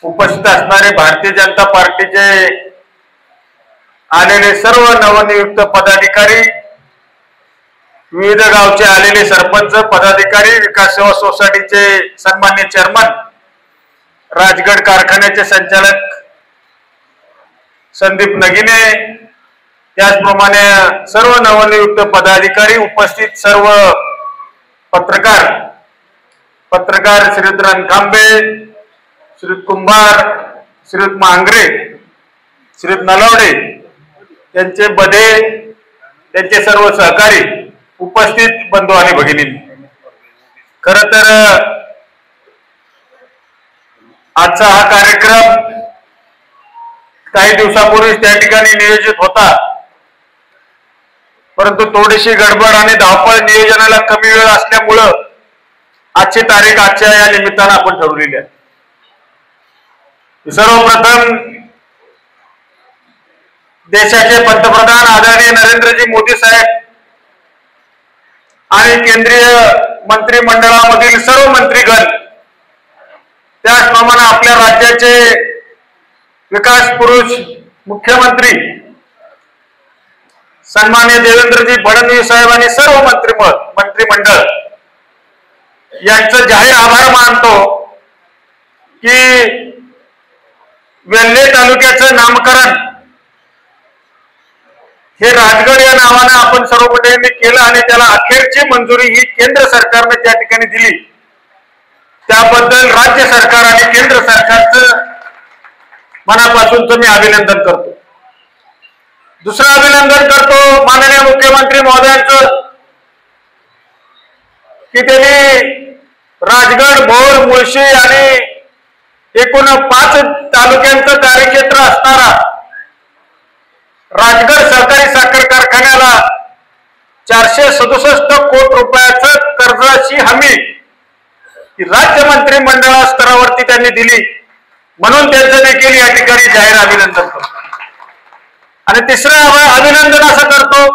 उपस्थित असणारे भारतीय जनता पार्टीचे आलेले सर्व नवनियुक्त पदाधिकारी, विविध गावचे आलेले सरपंच पदाधिकारी, विकास सेवा सोसायटीचे सन्मान्य चेअरमन, राजगड कारखान्याचे संचालक संदीप नगिने, त्याचप्रमाणे सर्व नवनियुक्त पदाधिकारी, उपस्थित सर्व पत्रकार श्रीयुत रणखांबे, श्रीयुत कुंभार, श्रीयुत मांगरे, श्रीयुत नलावडे, त्यांचे बधे, त्यांचे सर्व सहकारी, उपस्थित बंधू आणि भगिनींनी, खर तर आजचा हा कार्यक्रम काही दिवसापूर्वी त्या ठिकाणी नियोजित होता, परंतु थोडीशी गडबड आणि धावपळ नियोजनाला कमी वेळ असल्यामुळं आजची तारीख आजच्या या निमित्तानं आपण ठरवलेली आहे. सर्वप्रथम देशाचे पंतप्रधान आदरणीय नरेंद्रजी मोदी साहेब आणि केंद्रीय मंत्रिमंडळामधील सर्व मंत्रीगण, त्याचप्रमाणे आपल्या राज्याचे विकास पुरुष मुख्यमंत्री सन्माननीय देवेंद्रजी फडणवीस साहेब आणि सर्व मंत्रिमंडळ यांचं जाहीर आभार मानतो की वेल्हे तालुक्याचं नामकरण हे राजगड या नावानं आपण सर्व मंडळींनी केलं आणि त्याला अखेरची मंजुरी ही केंद्र सरकारने त्या ठिकाणी दिली. त्याबद्दल राज्य सरकार आणि केंद्र सरकारचं मनापासूनच मी अभिनंदन करतो. दुसरं अभिनंदन करतो माननीय मुख्यमंत्री महोदयांचं की त्यांनी राजगड, भोर, मुळशी आणि एकूण 5 तालुक्यांचं कार्यक्षेत्र असणारा राजगड सहकारी साखर कारखान्याला 467 कोटी रुपयाचं कर्जाची हमी राज्य मंत्रिमंडळ स्तरावरती त्यांनी दिली. म्हणून त्यांचं देखील या ठिकाणी जाहीर अभिनंदन करतो. आणि तिसरं अभिनंदन असं करतो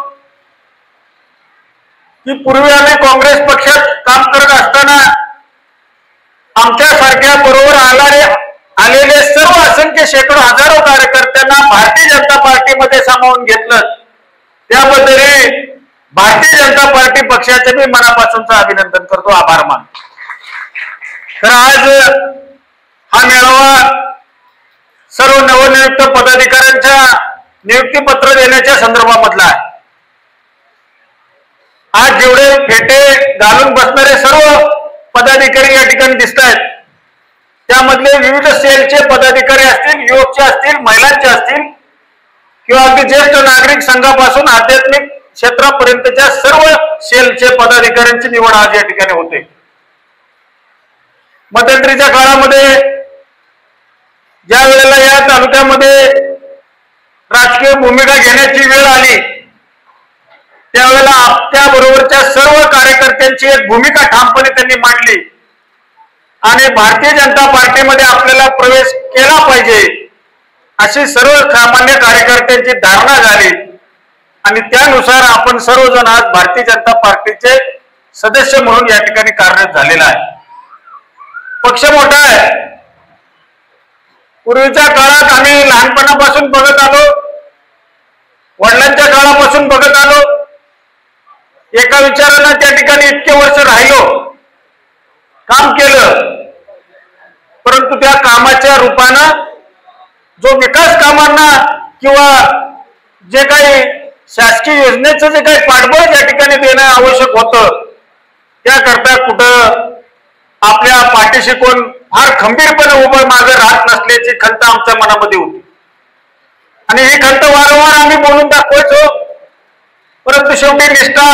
की पूर्वी आम्ही काँग्रेस पक्षात काम करत असताना आमच्यासारख्या बरोबर आलेले सर्व असंख्य शेकडो हजारो कार्यकर्त्यांना भारतीय जनता पार्टीमध्ये सामावून घेतलं. त्याबद्दल भारतीय जनता पार्टी पक्षाचे मी मनापासूनचं अभिनंदन करतो, आभार मानतो. तर आज हा मेळावा सर्व नवनियुक्त पदाधिकाऱ्यांच्या नियुक्तीपत्र देण्याच्या संदर्भामधला आहे. आज जेवढे फेटे घालून बसणारे सर्व पदाधिकारी या ठिकाणी दिसत आहेत त्यामधले विविध सेलचे पदाधिकारी असतील, युवकचे असतील, महिलांचे असतील किंवा अगदी ज्येष्ठ नागरिक संघापासून आध्यात्मिक क्षेत्रापर्यंतच्या सर्व सेलचे पदाधिकाऱ्यांची निवड आज या ठिकाणी होते. मध्यंतरीच्या काळामध्ये ज्या वेळेला या तालुक्यामध्ये राजकीय भूमिका घेण्याची वेळ आली त्यावेळेला त्याबरोबरच्या सर्व कार्यकर्त्यांची एक भूमिका ठामपणे त्यांनी मांडली आणि भारतीय जनता पार्टीमध्ये आपल्याला प्रवेश केला पाहिजे अशी सर्व सामान्य कार्यकर्त्यांची धारणा झाली आणि त्यानुसार आपण सर्वजण आज भारतीय जनता पार्टीचे सदस्य म्हणून या ठिकाणी कार्यरत झालेला आहे. पक्ष मोठा आहे. पूर्वीच्या काळात आम्ही लहानपणापासून बघत आलो, वडिलांच्या काळापासून बघत आलो. एका विचारानं त्या ठिकाणी इतके वर्ष राहिलो, काम केलं, परंतु त्या कामाच्या रूपानं जो विकास कामांना किंवा जे काही शासकीय योजनेचं जे काही पाठबळ त्या ठिकाणी देणं आवश्यक होतं त्याकरता कुठं आपल्या पाठीशी कोण फार खंबीरपणे उभं मागे राहत नसल्याची खंत आमच्या मनामध्ये होती आणि ही खंत वारंवार आम्ही बोलून दाखवायचो. परंतु शेवटी निष्ठा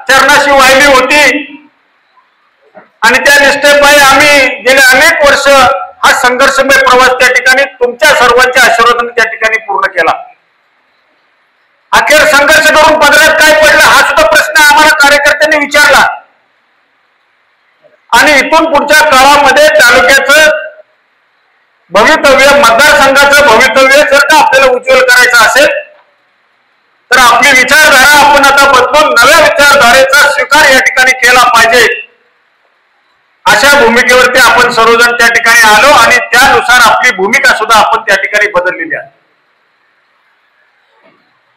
चरणाशी वाहिली होती आणि त्या निष्ठेपायी आम्ही गेले अनेक वर्ष हा संघर्षमय प्रवास त्या ठिकाणी तुमच्या सर्वांच्या आशीर्वादाने त्या ठिकाणी पूर्ण केला. अखेर संघर्ष करून पदरात काय पडलं हा सुद्धा प्रश्न आम्हाला कार्यकर्त्यांनी विचारला आणि इथून पुढच्या काळामध्ये तालुक्याचं भवितव्य, मतदारसंघाचं भवितव्य जर का आपल्याला उज्ज्वल करायचं असेल तर आपली विचारधारा आपण आता बदलून नव्या विचारधारेचा स्वीकार या ठिकाणी केला पाहिजे. अशा भूमिकेवरती आपण सर्वजण त्या ठिकाणी आलो आणि त्यानुसार आपली भूमिका सुद्धा आपण त्या ठिकाणी बदललेली आहे.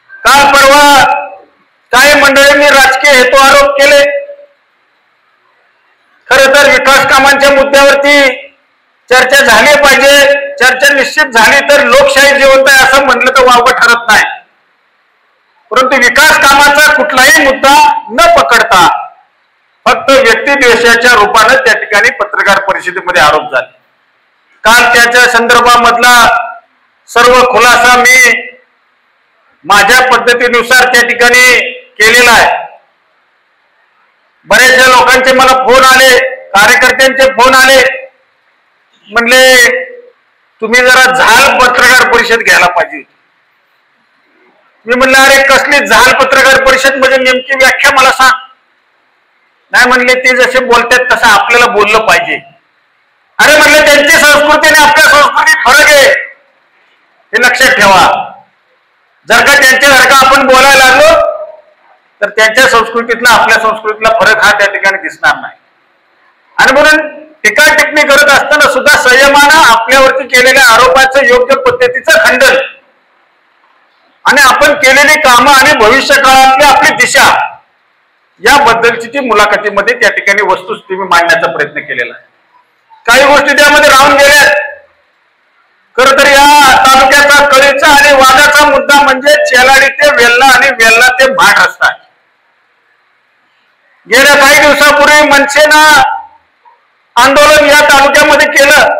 काल परवा काही मंडळींनी राजकीय हेतू आरोप केले. खरं तर विकास कामांच्या मुद्द्यावरती चर्चा झाली पाहिजे. चर्चा निश्चित झाली तर लोकशाही जिवंत आहे असं म्हणलं तर वावगं ठरत नाही. परंतु विकास कामाचा कुठलाही मुद्दा न पकडता फक्त व्यक्तिद्वेषाच्या रूपाने त्या ठिकाणी पत्रकार परिषदेमध्ये आरोप झाले. काल त्याच्या संदर्भामधला सर्व खुलासा मी माझ्या पद्धतीनुसार त्या ठिकाणी केलेला आहे. बरेचशा लोकांचे मला फोन आले, कार्यकर्त्यांचे फोन आले, म्हणले तुम्ही जरा झाल पत्रकार परिषद घ्यायला पाहिजे. मी म्हणलं अरे कसली झाल पत्रकार परिषद म्हणजे नेमकी व्याख्या मला सांग. नाही म्हणले ते जसे बोलतात तसं आपल्याला बोललं पाहिजे. अरे म्हणले त्यांची संस्कृती आणि आपल्या संस्कृतीत फरक आहे हे लक्षात ठेवा. जर का त्यांच्यासारखं आपण बोलायला लागलो तर त्यांच्या संस्कृतीतला आपल्या संस्कृतीतला फरक हा त्या ठिकाणी दिसणार नाही. आणि म्हणून टीका टिप्पणी करत असताना सुद्धा संयमानं आपल्यावरती केलेल्या आरोपाचं योग्य पद्धतीचं खंडन आणि आपण केलेली कामं आणि भविष्य काळातली आपली दिशा याबद्दलची ती मुलाखतीमध्ये त्या ठिकाणी वस्तुस्थिती मांडण्याचा प्रयत्न केलेला आहे. काही गोष्टी त्यामध्ये राहून गेल्या. खर तर या तालुक्याचा कळीचा आणि वादाचा मुद्दा म्हणजे चेलाडी ते वेल्ला आणि वेल्ला ते भाट रस्ता. गेल्या काही दिवसापूर्वी मनसेनं आंदोलन या तालुक्यामध्ये केलं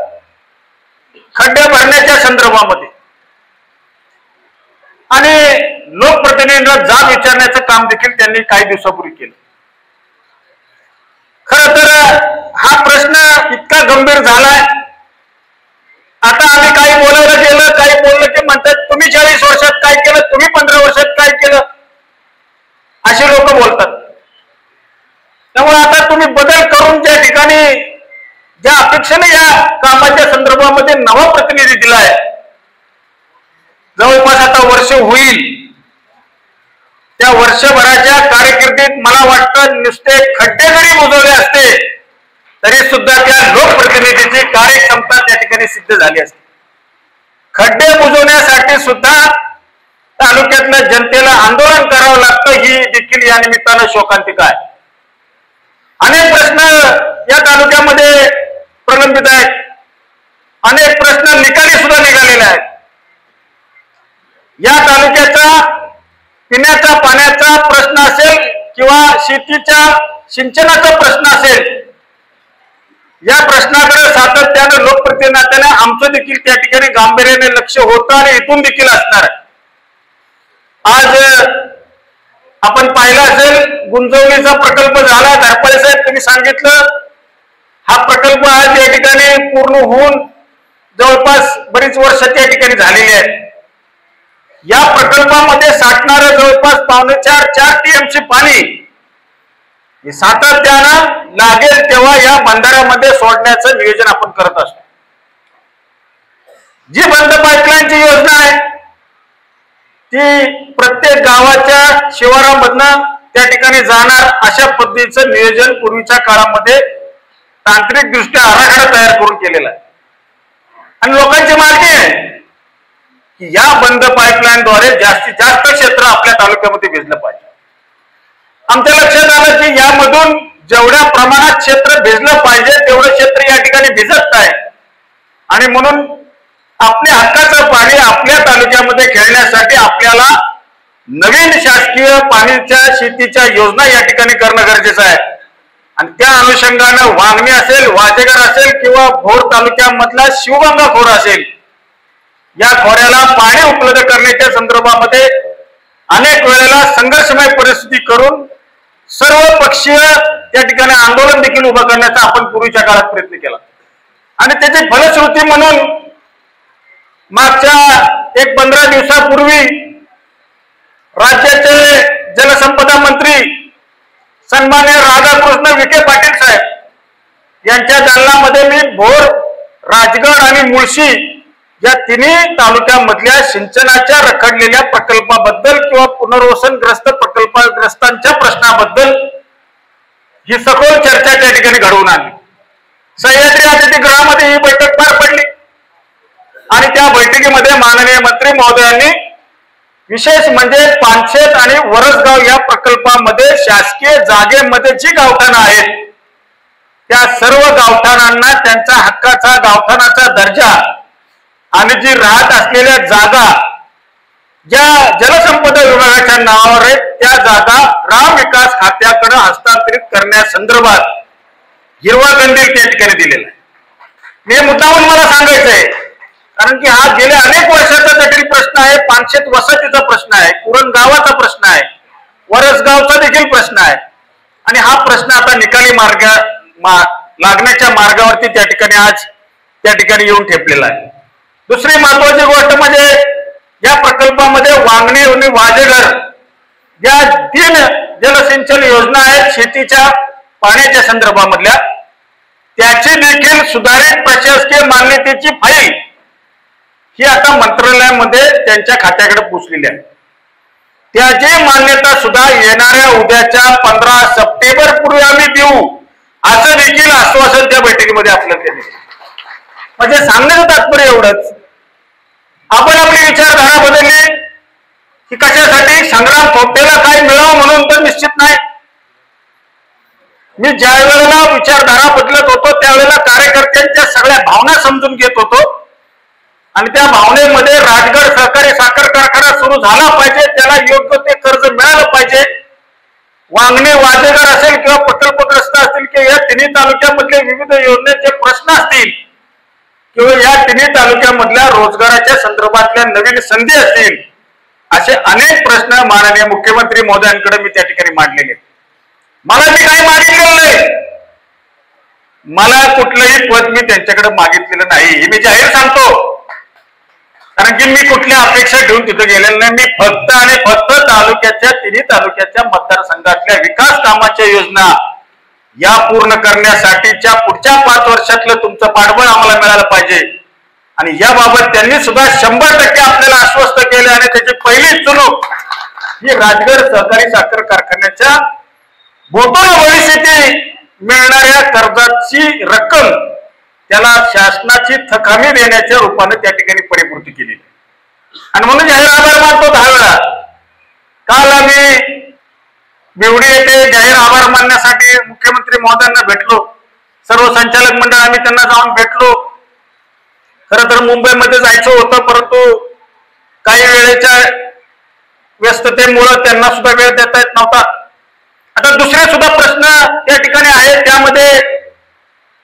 खड्डे भरण्याच्या संदर्भामध्ये आणि लोकप्रतिनिधींना जाब विचारण्याचं काम देखील त्यांनी काही दिवसापूर्वी केलं. खर तर हा प्रश्न इतका गंभीर झालाय. आता आम्ही काही बोलायला गेलं, काही बोललं की म्हणतात तुम्ही 40 वर्षात काय केलं, तुम्ही 15 वर्षात काय केलं, असे लोक बोलतात. त्यामुळे आता तुम्ही बदल करून त्या ठिकाणी ज्या अपेक्षेने या कामाच्या संदर्भामध्ये नवा प्रतिनिधी दिलाय, जवळपास आता वर्ष होईल, त्या वर्षभराच्या कारकिर्दीत मला वाटतं नुसते खड्डे जरी बुजवले असते तरी सुद्धा त्या लोकप्रतिनिधीची कार्यक्षमता त्या ठिकाणी सिद्ध झाली असते. खड्डे बुजवण्यासाठी सुद्धा तालुक्यातल्या जनतेला आंदोलन करावं लागतं, ही देखील या निमित्तानं शोकांतिका आहे. अनेक प्रश्न या तालुक्यामध्ये प्रलंबित आहेत. अनेक प्रश्न निकाली सुद्धा निघालेले आहेत. या तालुक्याचा पिण्याच्या पाण्याचा प्रश्न असेल किंवा शेतीच्या सिंचनाचा प्रश्न असेल, या प्रश्नाकडे सातत्यानं लोकप्रतिनिधींना आमचं देखील त्या ठिकाणी गांभीर्याने लक्ष होतं आणि इथून देखील असणार आहे. आज आपण पाहिलं असेल गुंजवणीचा प्रकल्प झाला. धरपडे साहेब तुम्ही सांगितलं हा प्रकल्प आज या ठिकाणी पूर्ण होऊन जवळपास बरीच वर्ष त्या ठिकाणी झालेली आहेत. या प्रकल्पामध्ये साठणारं जवळपास 4.5 TMC पाणी हे सातत्यानं लागेल तेव्हा या बंधाऱ्यामध्ये सोडण्याचं नियोजन आपण करत असतो. जी बंद पाईपलाईनची योजना आहे ती प्रत्येक गावाच्या शिवारामधनं त्या ठिकाणी जाणार अशा पद्धतीचं नियोजन पूर्वीच्या काळामध्ये तांत्रिक दृष्ट्या आराखडा तयार करून केलेला आहे. आणि लोकांची मागणी आहे की या बंद पाईपलाईनद्वारे जास्तीत जास्त क्षेत्र आपल्या तालुक्यामध्ये भिजलं पाहिजे. आमच्या लक्षात आलं की यामधून जेवढ्या प्रमाणात क्षेत्र भिजलं पाहिजे तेवढं क्षेत्र या ठिकाणी भिजत नाही आणि म्हणून आपल्या हक्काचं पाणी आपल्या तालुक्यामध्ये खेळण्यासाठी आपल्याला नवीन शासकीय पाण्याच्या शेतीच्या योजना या ठिकाणी करणं गरजेचं आहे. आणि त्या अनुषंगानं वांगणी असेल, वाजेगर असेल किंवा भोर तालुक्यामधला शिवगंगा खोरा असेल, या खोऱ्याला पाणी उपलब्ध करण्याच्या संदर्भामध्ये अनेक वेळेला संघर्षमय परिस्थिती करून सर्व पक्षीय त्या ठिकाणी आंदोलन देखील उभं करण्याचा आपण पूर्वीच्या काळात प्रयत्न केला. आणि त्याची फलश्रुती म्हणून मागच्या 15 दिवसापूर्वी राज्याचे जलसंपदा मंत्री सन्मान्य राधाकृष्ण विखे पाटील साहेब यांच्या दालनामध्ये मी भोर, राजगड आणि मुळशी या तिन्ही तालुक्यामधल्या सिंचनाच्या रखडलेल्या प्रकल्पाबद्दल किंवा पुनर्वसनग्रस्त प्रकल्पग्रस्तांच्या प्रश्नाबद्दल ही सखोल चर्चा त्या ठिकाणी घडवून आणली. सह्याद्री अतिथीगृहामध्ये ही बैठक पार पडली आणि त्या बैठकीमध्ये माननीय मंत्री महोदयांनी विशेष म्हणजे पानशेत आणि वरसगाव या प्रकल्पामध्ये शासकीय जागेमध्ये जी गावठाणं आहेत त्या सर्व गावठाणांना त्यांचा हक्काचा गावठाणाचा दर्जा आणि जी राहत असलेल्या जागा ज्या जलसंपदा विभागाच्या नावावर आहेत त्या जागा ग्राम विकास खात्याकडे हस्तांतरित करण्यासंदर्भात हिरवा कंदील त्या ठिकाणी दिलेला आहे. मी मुद्दामून मला सांगायचं आहे कारण की हा गेल्या अनेक वर्षाचा देखील प्रश्न आहे. पानशेत वसाहतीचा प्रश्न आहे, कुरण गावाचा प्रश्न आहे, वरसगावचा देखील प्रश्न आहे आणि हा प्रश्न आता निकाली लागण्याच्या मार्गावरती त्या ठिकाणी आज त्या ठिकाणी येऊन ठेपलेला आहे. दुसरी महत्वाची गोष्ट म्हणजे या प्रकल्पामध्ये वांगणी आणि वाजेघर या 3 जलसिंचन योजना आहेत शेतीच्या पाण्याच्या संदर्भामधल्या, त्याची देखील सुधारित प्रशासकीय मान्यतेची फाईल ही आता मंत्रालयामध्ये त्यांच्या खात्याकडे पोचलेली आहे. त्याची मान्यता सुद्धा येणाऱ्या उद्याच्या 15 सप्टेंबर पूर्वी आम्ही देऊ असं देखील आश्वासन त्या बैठकीमध्ये आपल्याला दिलं. म्हणजे सांगण्याचं तात्पर्य एवढंच, आपण आपली विचारधारा बदलली, की कशासाठी? संग्राम थोपटेला काय मिळावं म्हणून तर निश्चित नाही. मी ज्या वेळेला विचारधारा बदलत होतो त्यावेळेला कार्यकर्त्यांच्या सगळ्या भावना समजून घेत होतो आणि त्या भावनेमध्ये राजगड सहकारी साखर कारखाना सुरू झाला पाहिजे, त्याला योग्य ते कर्ज मिळालं पाहिजे. वांगणी वाजेगर असेल किंवा प्रकल्पग्रस्त असतील किंवा या तिन्ही तालुक्यामधले विविध योजनेचे प्रश्न असतील किंवा या तिन्ही तालुक्यामधल्या रोजगाराच्या संदर्भातल्या नवीन संधी असतील, असे अनेक प्रश्न माननीय मुख्यमंत्री महोदयांकडे मी त्या ठिकाणी मांडलेले. मला मी काही मागितलेलं नाही, मला कुठलंही पद मी त्यांच्याकडे मागितलेलं नाही हे मी जाहीर सांगतो. कारण की मी कुठल्या अपेक्षा ठेवून तिथे गेलेलं नाही. मी फक्त आणि फक्त तालुक्याच्या तिन्ही तालुक्याच्या मतदारसंघातल्या विकास कामाच्या योजना या पूर्ण करण्यासाठीच्या पुढच्या 5 वर्षातलं तुमचं पाठबळ आम्हाला मिळालं पाहिजे आणि याबाबत त्यांनी सुद्धा 100% आपल्याला आश्वस्त केले आणि त्याची पहिली चुनूक ही राजगड सहकारी साखर कारखान्याच्या भूतोल भविष्यात मिळणाऱ्या कर्जाची रक्कम त्याला शासनाची थकामी देण्याच्या रूपाने त्या ठिकाणी परिपूर्ती केली आणि म्हणून जाहीर आभार मानतो 10 वेळा. काल आम्ही बिवडी येथे जाहीर आभार मानण्यासाठी मुख्यमंत्री महोदयांना भेटलो. सर्व संचालक मंडळ आम्ही त्यांना जाऊन भेटलो. खरं तर मुंबईमध्ये जायचं होतं, परंतु काही वेळेच्या व्यस्ततेमुळे त्यांना सुद्धा वेळ देता येत नव्हता. आता दुसरे सुद्धा प्रश्न त्या ठिकाणी आहेत, त्यामध्ये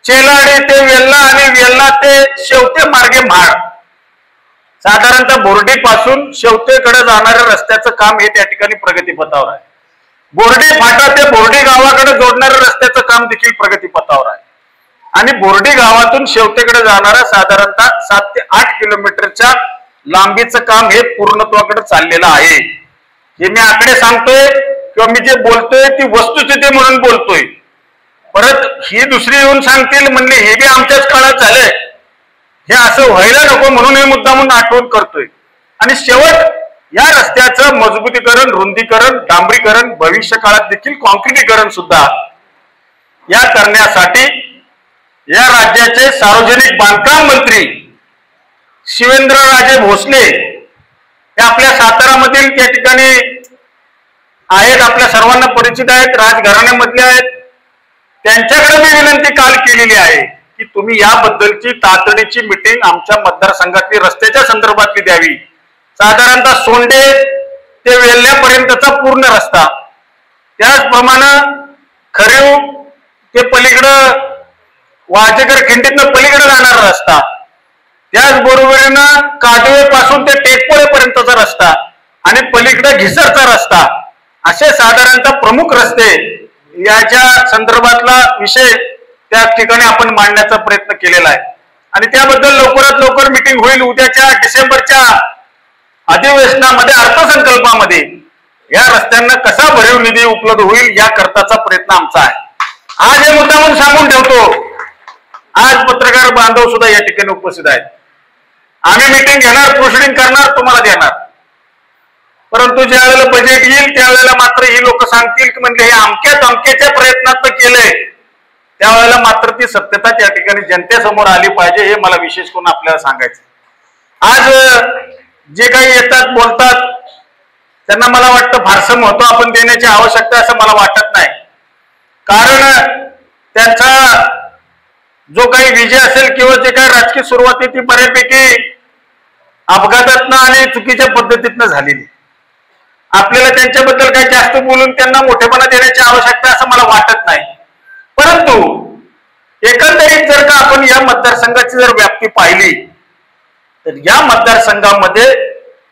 चेलाडी ते वेल्ला आणि वेल्ला ते शेवते मार्गे म्हाड, साधारणतः बोर्डी पासून शेवतेकडे जाणाऱ्या रस्त्याचं काम हे त्या ठिकाणी प्रगतीपथावर आहे. बोर्डी फाटा ते बोर्डी गावाकडे जोडणाऱ्या रस्त्याचं काम देखील प्रगतीपथावर आहे आणि बोर्डी गावातून शेवतेकडे जाणाऱ्या साधारणतः 7 ते 8 किलोमीटरच्या लांबीचं काम हे पूर्णत्वाकडे चाललेलं आहे. हे मी आकडे सांगतोय किंवा मी जे बोलतोय ती वस्तुस्थिती म्हणून बोलतोय. परत ही दुसरी येऊन सांगतील म्हणले हे बी आमच्याच काळात झालंय, हे असं व्हायला नको म्हणून हे मुद्दा म्हणून आठवण करतोय. आणि शेवट या रस्त्याचं मजबूतीकरण, रुंदीकरण, डांबरीकरण, भविष्य काळात देखील कॉन्क्रिटीकरण सुद्धा या करण्यासाठी या राज्याचे सार्वजनिक बांधकाम मंत्री शिवेंद्रराजे भोसले हे आपल्या सातारामधील त्या ठिकाणी आहेत, आपल्या सर्वांना परिचित आहेत, राजघराण्यामधले आहेत. त्यांच्याकडे मी विनंती काल केलेली आहे की तुम्ही याबद्दलची तातडीची मिटिंग आमच्या मतदारसंघातली रस्त्याच्या संदर्भातली द्यावी. साधारणतः सोंडे ते वेल्ल्यापर्यंतचा पूर्ण रस्ता, त्याचप्रमाणे खरीव ते पलीकडं वाजेकर खिंडीतनं पलीकडे जाणारा रस्ता, त्याचबरोबरीनं कादवे पासून ते टेकपोळेपर्यंतचा रस्ता आणि पलीकडे घिसरचा रस्ता, असे साधारणतः प्रमुख रस्ते याच्या संदर्भातला विषय त्या ठिकाणी आपण मांडण्याचा प्रयत्न केलेला आहे आणि त्याबद्दल लवकरात लवकर मिटिंग होईल. उद्याच्या डिसेंबरच्या अधिवेशनामध्ये अर्थसंकल्पामध्ये या रस्त्यांना कसा भरीव निधी उपलब्ध होईल या करताचा प्रयत्न आमचा आहे. आज हे मुद्दा म्हणून सांगून ठेवतो. आज पत्रकार बांधव सुद्धा या ठिकाणी उपस्थित आहेत. आम्ही मिटिंग घेणार, प्रोसिडिंग करणार, तुम्हाला देणार, परंतु ज्या वेळेला बजेट येईल त्यावेळेला मात्र ही लोक सांगतील की म्हणजे हे अमक्याच्या प्रयत्नात केलंय, त्यावेळेला मात्र ती सत्यता त्या ठिकाणी जनतेसमोर आली पाहिजे हे मला विशेष करून आपल्याला सांगायचं. आज जे काही येतात बोलतात त्यांना मला वाटतं फारसं महत्व आपण देण्याची आवश्यकता असं मला वाटत नाही. कारण त्यांचा जो काही विजय असेल किंवा जे काही राजकीय सुरुवात ती बऱ्यापैकी अपघातातनं आणि चुकीच्या पद्धतीतनं झालेली. आपल्याला त्यांच्याबद्दल काही जास्त बोलून त्यांना मोठेपणा देण्याची आवश्यकता असं मला वाटत नाही. परंतु एकंदरीत जर का आपण या मतदारसंघाची जर व्याप्ती पाहिली तर या मतदारसंघामध्ये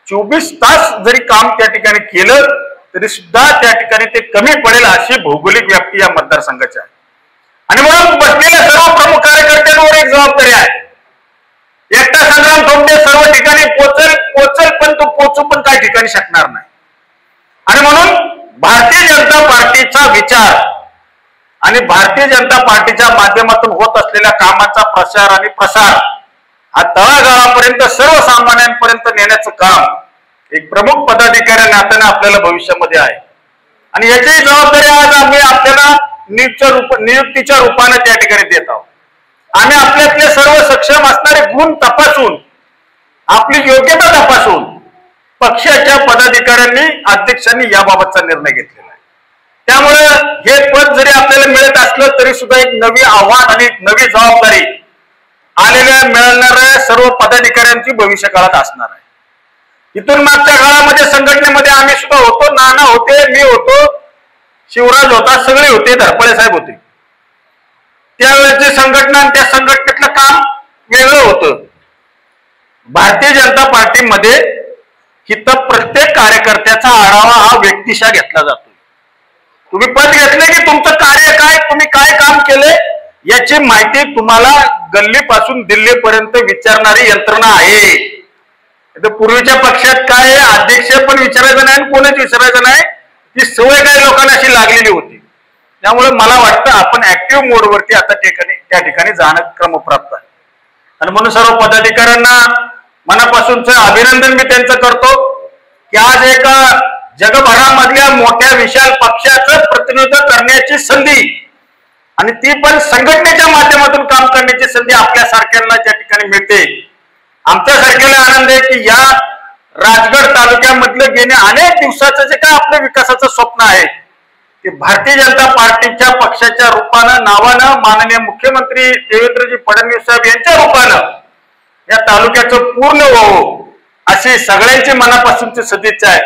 24 तास जरी काम त्या ठिकाणी केलं तरी सुद्धा त्या ठिकाणी ते कमी पडेल अशी भौगोलिक व्याप्ती या मतदारसंघाची आहे आणि म्हणून बसलेल्या सर्व प्रमुख कार्यकर्त्यांवर एक जबाबदारी आहे. एकटा संग्राम थोपटे सर्व ठिकाणी पोचल पण तो पोचू पण काही ठिकाणी शकणार नाही आणि म्हणून भारतीय जनता पार्टीचा विचार आणि भारतीय जनता पार्टीच्या माध्यमातून होत असलेल्या कामाचा प्रचार आणि प्रसार हा तळागाळापर्यंत सर्वसामान्यांपर्यंत नेण्याचं काम एक प्रमुख पदाधिकारी नात्याने आपल्याला भविष्यामध्ये आहे आणि याची जबाबदारी आज आम्ही आपल्याला नियुक्तीच्या रूपाने त्या ठिकाणी देत आहोत. आम्ही आपल्यातले सर्व सक्षम असणारे गुण तपासून, आपली योग्यता तपासून पक्षाच्या पदाधिकाऱ्यांनी अध्यक्षांनी याबाबतचा निर्णय घेतलेला आहे. त्यामुळे हे पद जरी आपल्याला मिळत असलं तरी सुद्धा एक नवी आव्हान आणि नवी जबाबदारी आलेल्या मिळणाऱ्या सर्व पदाधिकाऱ्यांची भविष्य काळात असणार आहे. इथून मागच्या काळामध्ये संघटनेमध्ये आम्ही सुद्धा होतो, नाना होते, मी होतो, शिवराज होता, सगळे होते, धरपळे साहेब होते. त्यावेळेची संघटना आणि त्या संघटनेतलं काम वेगळं होतं. भारतीय जनता पार्टीमध्ये इथं प्रत्येक कार्यकर्त्याचा आढावा हा व्यक्तिशः घेतला जातो. तुम्ही पद घेतले की तुमचं कार्य काय, तुम्ही काय काम केले याची माहिती तुम्हाला गल्लीपासून दिल्लीपर्यंत विचारणारी यंत्रणा आहे. पूर्वीच्या पक्षात काय अध्यक्ष पण विचारायचं नाही आणि कोणीच विचारायचं नाही, ती सवय काही लोकांना अशी लागलेली होती. त्यामुळे मला वाटतं आपण ऍक्टिव्ह मोडवरती आता त्या ठिकाणी जाणं क्रमप्राप्त आहे. आणि म्हणून सर्व पदाधिकाऱ्यांना मनापासूनच अभिनंदन मी त्यांचं करतो की आज एका जगभरामधल्या मोठ्या विशाल पक्षाचं प्रतिनिधित्व करण्याची संधी आणि ती पण संघटनेच्या माध्यमातून काम करण्याची संधी आपल्या सारख्यांना त्या ठिकाणी मिळते. आमच्या सारख्याला आनंद आहे की या राजगड तालुक्यामधलं गेल्या अनेक दिवसाचं जे काय आपलं विकासाचं स्वप्न आहे ते भारतीय जनता पार्टीच्या पक्षाच्या रूपानं नावानं माननीय मुख्यमंत्री देवेंद्रजी फडणवीस साहेब यांच्या रूपानं या तालुक्याचं पूर्ण व्हावं अशी सगळ्यांची मनापासूनची सदिच्छा आहे.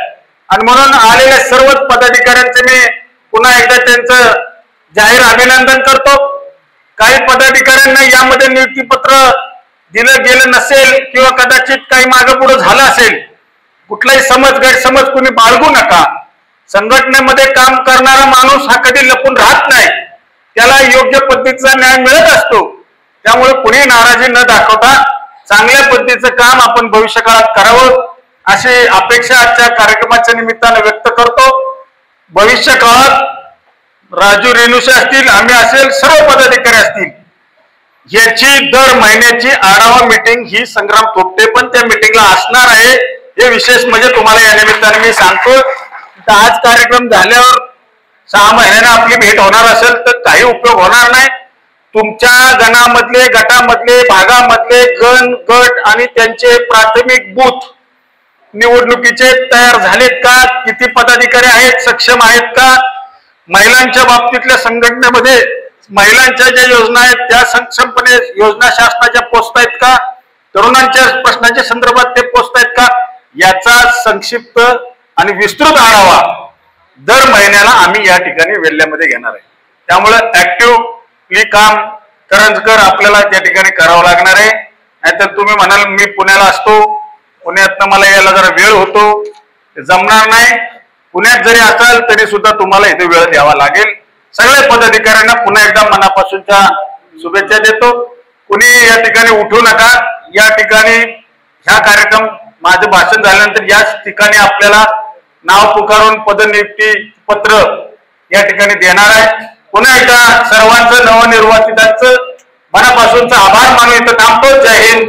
आणि म्हणून आलेल्या सर्वच पदाधिकाऱ्यांचे मी पुन्हा एकदा त्यांचं जाहीर अभिनंदन करतो. काही पदाधिकाऱ्यांना यामध्ये नियुक्तीपत्र दिलं गेलं नसेल किंवा कदाचित काही मागं पुढे झालं असेल, कुठलाही गैरसमज कुणी बाळगू नका. संघटनेमध्ये काम करणारा माणूस हा कधी लपून राहत नाही, त्याला योग्य पद्धतीचा न्याय मिळत असतो. त्यामुळे कुणी नाराजी न दाखवता चांगल्या पद्धतीचं काम आपण भविष्यकाळात करावं अशी अपेक्षा आजच्या कार्यक्रमाच्या निमित्तानं व्यक्त करतो. भविष्य काळात राजू रेणुशे असतील, आम्ही असेल, सर्व पदाधिकारी असतील, याची दर महिन्याची आढावा मीटिंग ही संग्राम थोपटे पण त्या मीटिंगला असणार आहे. हे विशेष म्हणजे तुम्हाला या निमित्ताने मी सांगतो. आज कार्यक्रम झाल्यावर 6 महिन्याने आपली भेट होणार असेल तर काही उपयोग होणार नाही. तुमच्या गणामधले, गटामधले, भागामधले गट आणि त्यांचे प्राथमिक बूथ निवडणुकीचे तयार झालेत का, किती पदाधिकारी आहेत, सक्षम आहेत का, महिलांच्या बाबतीतल्या संघटनेमध्ये महिलांच्या ज्या योजना आहेत त्या सक्षमपणे योजना शासनाच्या पोचतायत का, तरुणांच्या प्रश्नांच्या संदर्भात ते पोचतायत का, याचा संक्षिप्त आणि विस्तृत आढावा दर महिन्याला आम्ही या ठिकाणी वेल्ल्यामध्ये घेणार आहे. त्यामुळे ऍक्टिव्हली काम करंजकर आपल्याला त्या ठिकाणी करावं लागणार आहे. नाहीतर तुम्ही म्हणाल मी पुण्याला असतो, पुण्यातनं मला यायला जरा वेळ होतो, जमणार नाही. पुण्यात जरी असाल तरी सुद्धा तुम्हाला इथे वेळ द्यावा लागेल. सगळ्या पदाधिकाऱ्यांना पुन्हा एकदा मनापासूनच्या शुभेच्छा देतो. कुणी या ठिकाणी उठू नका. या ठिकाणी ह्या कार्यक्रम माझं भाषण झाल्यानंतर याच ठिकाणी आपल्याला नाव पुकारून पदनियुक्ती पत्र या ठिकाणी देणार आहे. पुन्हा एकदा सर्वांचं नवनिर्वाचितांचं मनापासूनचा आभार मानून इथं थांबतो. जय हिंद.